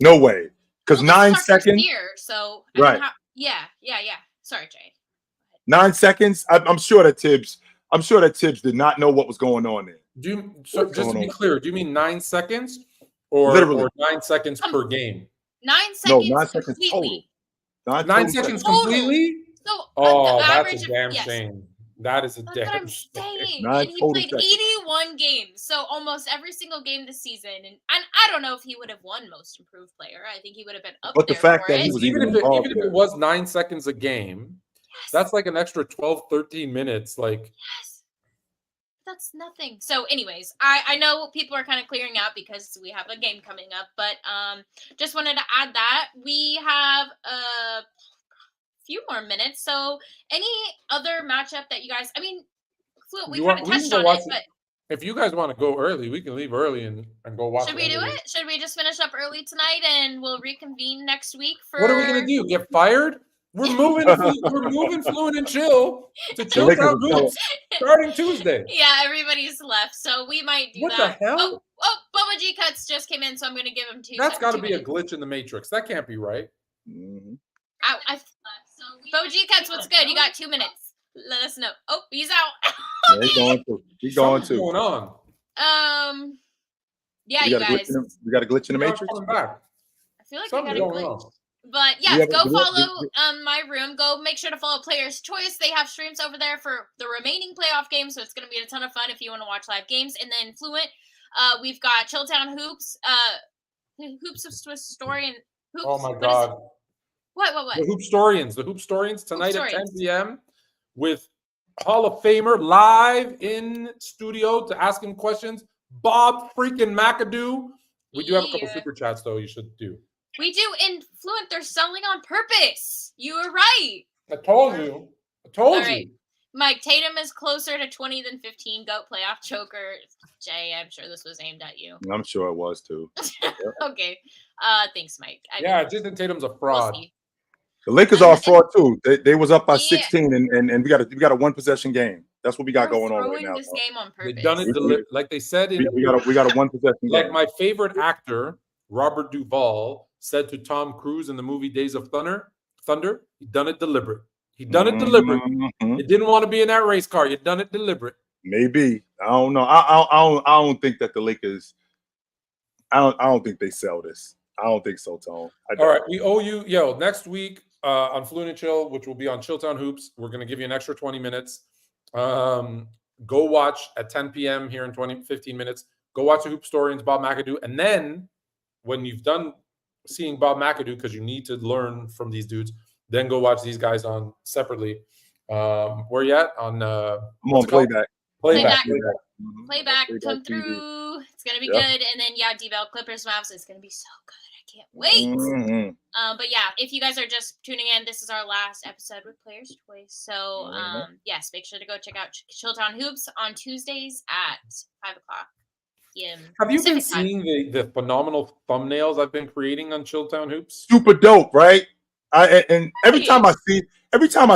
No way. Because Well, 9 this is our first seconds. year, so I mean, Right. yeah. Sorry, Jay. 9 seconds. I'm sure that Tibbs did not know what was going on there. Just to be clear, do you mean 9 seconds or Literally. 9 seconds per game? 9 No, seconds 9 seconds completely. total. 9 seconds Total. completely? So Oh, the that's average a damn yes. shame. That is a That's what damn I'm shame. saying. 9 And he total played seconds. 81 games, so almost every single game this season. And I don't know if he would have won Most Improved Player. I think he would have been up But the there fact for that it. he was Even if involved it there. was 9 seconds a game, Yes. that's like an extra 12, 13 minutes. Like, Yes. That's nothing. So, anyways, I know people are kind of clearing out because we have a game coming up, but just wanted to add that we have a few more minutes. So, any other matchup that you guys? I mean, Fluent, we kind of touched on it, but if you guys want to go early, we can leave early and go watch. should we do it? Should we just finish up early tonight and we'll reconvene next week for? What are we gonna do? Get fired? We're moving. We're moving Fluent and Chill to Chilltown Hoops starting Tuesday. Yeah, everybody's left, so we might do What that. the hell? Oh, Bubba G Cuts just came in, so I'm going to give him 2. That's got to 2 be a minutes. glitch in the matrix. That can't be right. Bubba G Cuts, what's good? You got 2 minutes. Let us know. Oh, he's out. Yeah, he's going to. He's going Something's to. going on. Yeah, We you got a glitch guys. we got a glitch in the You're matrix. coming back. I feel like Something's we got a going glitch. on. But Do we yeah, have a- go do we have- follow my room. Go make sure to follow Player's Choice. They have streams over there for the remaining playoff games, so it's going to be a ton of fun if you want to watch live games. And then Fluent, we've got Chilltown Hoops, Hoops of Swiss Story and Hoops. Oh my what is God. it? What? The Hoopstorians tonight at 10 Hoopstorians. p.m. with Hall of Famer live in studio to ask him questions. Bob freaking McAdoo. We do have a couple Yeah. super chats though. You should do. We do. In Fluent, they're selling on purpose. You were right. I told you. All right. Mike, Tatum is closer to 20 than 15. GOAT playoff choker. Jay, I'm sure this was aimed at you. I'm sure it was too. Okay. Thanks, Mike. Jason Tatum's a fraud. We'll see. The Lakers are a fraud too. They was up by Yeah. 16, and we got a 1 possession game. That's what we got They're going on right throwing now. this game on They purpose. done it like they said in We got a 1 possession like game. my favorite actor, Robert Duvall, said to Tom Cruise in the movie Days of Thunder, he done it deliberate. He done it deliberate. Mhm. You didn't want to be in that race car. You done it deliberate. Maybe. I don't know. I don't think that the Lakers. I don't think they sell this. I don't think so, Tone. All right, we owe you, next week on Fluent and Chill, which will be on Chilltown Hoops, we're going to give you an extra 20 minutes. Go watch at 10 p.m. here in 15 minutes. Go watch the Hoopstorians, Bob McAdoo. And then when you've done seeing Bob McAdoo, because you need to learn from these dudes, then go watch these guys on separately. Where you at? On I'm on playback. Playback. Playback, come TV. through. It's gonna be Yeah. good. And then D-Bell Clippers Mavs is gonna be so good. I can't wait. Mhm. But yeah, if you guys are just tuning in, this is our last episode with Players Choice. So yes, make sure to go check out Chilltown Hoops on Tuesdays at 5:00 p.m. Have you been Pacific time. seeing the phenomenal thumbnails I've been creating on Chilltown Hoops? Super dope, right? And every time I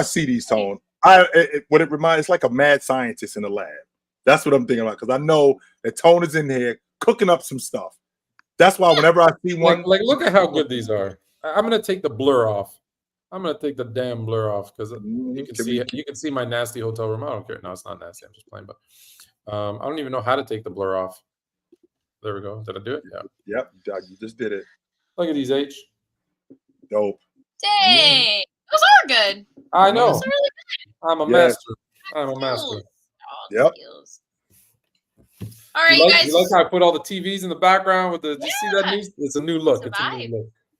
see these, Tone, what it reminds, it's like a mad scientist in the lab. That's what I'm thinking about, because I know that Tone is in here cooking up some stuff. That's why whenever I see one, like look at how good these are. I'm gonna take the blur off. I'm gonna take the damn blur off because you can see my nasty hotel room. I don't care. No, it's not nasty. I'm just playing, but I don't even know how to take the blur off. There we go. Did I do it? Yeah. Yep, you just did it. Look at these H. Dope. Dang, those are good. I know. Those are really good. I'm a Yes. master. I'm a master. Yep. All right, you guys. You like how I put all the TVs in the background with the? Do you see that? It's a new look. It's a vibe.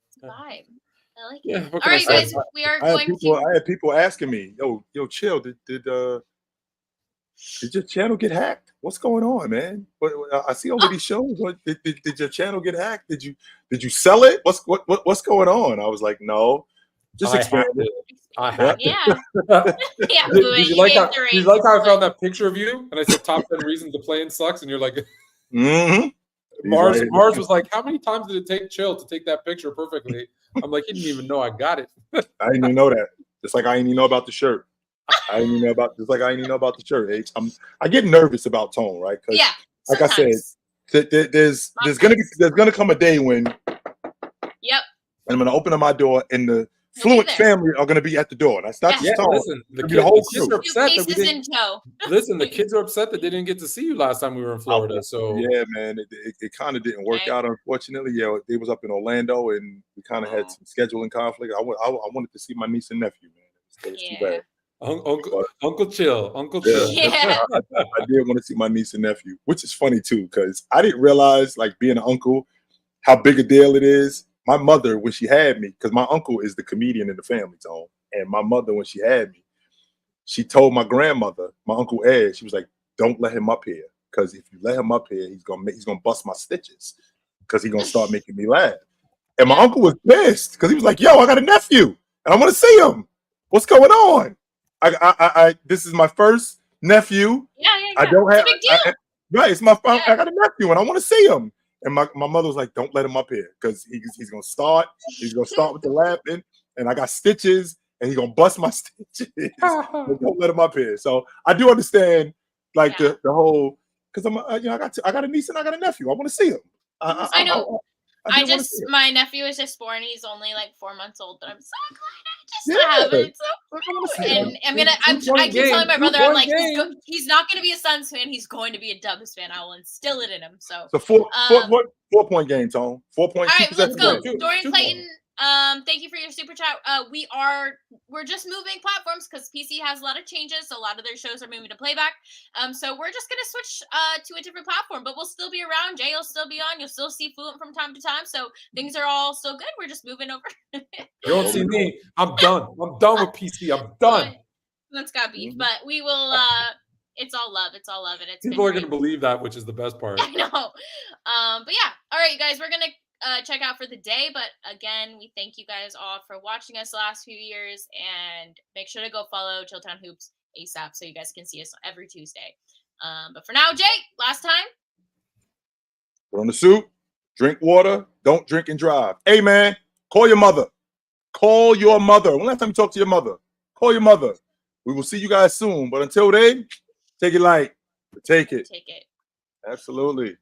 It's a vibe. I like it. Yeah, all right, you guys. We are going to. I had people asking me, "Yo, chill. Did your channel get hacked? What's going on, man? I see all of these shows. Did your channel get hacked? Did you sell it? What's going on?" I was like, "No, just expand it." I hacked it. Yeah. Did you like how I found that picture of you and I said top 10 reasons to play in sucks, and you're like, mm-hmm. Mars was like, how many times did it take Chill to take that picture perfectly? I'm like, he didn't even know I got it. I didn't even know that. Just like I didn't even know about the shirt. I didn't even know about the shirt. I get nervous about Tone, right? Yeah. Like I said, there's gonna come a day when Yep. I'm gonna open up my door and the Fluent family are going to be at the door. That's not just Tone. Listen, the kids are upset that we didn't. Listen, the kids are upset that they didn't get to see you last time we were in Florida. So yeah, man, it kind of didn't work out. Unfortunately, yeah, they was up in Orlando, and we kind of had some scheduling conflict. I wanted to see my niece and nephew, man. It was too bad. Uncle Chill. Yeah. I did want to see my niece and nephew, which is funny too, because I didn't realize, like, being an uncle, how big a deal it is. My mother, when she had me, because my uncle is the comedian in the family, Tone, and my mother, when she had me, she told my grandmother, my Uncle Ed, she was like, "Don't let him up here, because if you let him up here, he's gonna bust my stitches, because he's gonna start making me laugh." And my uncle was pissed because he was like, "Yo, I got a nephew, and I want to see him. What's going on? I this is my first nephew. Yeah. I don't have it's a big deal. right. It's my I got a nephew, and I want to see him." And my mother was like, "Don't let him up here, because he's gonna start with the laughing, and I got stitches, and he's gonna bust my stitches. Don't let him up here." So I do understand, like, the whole, because I got a niece and I got a nephew. I want to see him. I know. My nephew is just born. He's only like 4 months old, but I'm so glad I have it. So and I keep telling my brother, I'm like, he's not going to be a Suns fan. He's going to be a Dubs fan. I will instill it in him. So 4-point game, Tone. 4 points. All right, let's go. Dorian Clayton, thank you for your super chat. We're just moving platforms because PC has a lot of changes. A lot of their shows are moving to playback. So we're just gonna switch to a different platform, but we'll still be around. Jay will still be on. You'll still see Fluent from time to time. So things are all still good. We're just moving over. You don't see me. I'm done. I'm done with PC. I'm done. That's got beef, but we will. It's all love. It's all love, and it's people are gonna believe that, which is the best part. I know. But yeah. All right, you guys. We're gonna check out for the day, but again, we thank you guys all for watching us the last few years, and make sure to go follow Chilltown Hoops ASAP so you guys can see us every Tuesday. But for now, Jay, last time, put on the suit, drink water, don't drink and drive. Hey, man, call your mother. When last time you talk to your mother, call your mother. We will see you guys soon, but until then, take it light. Take it. Absolutely.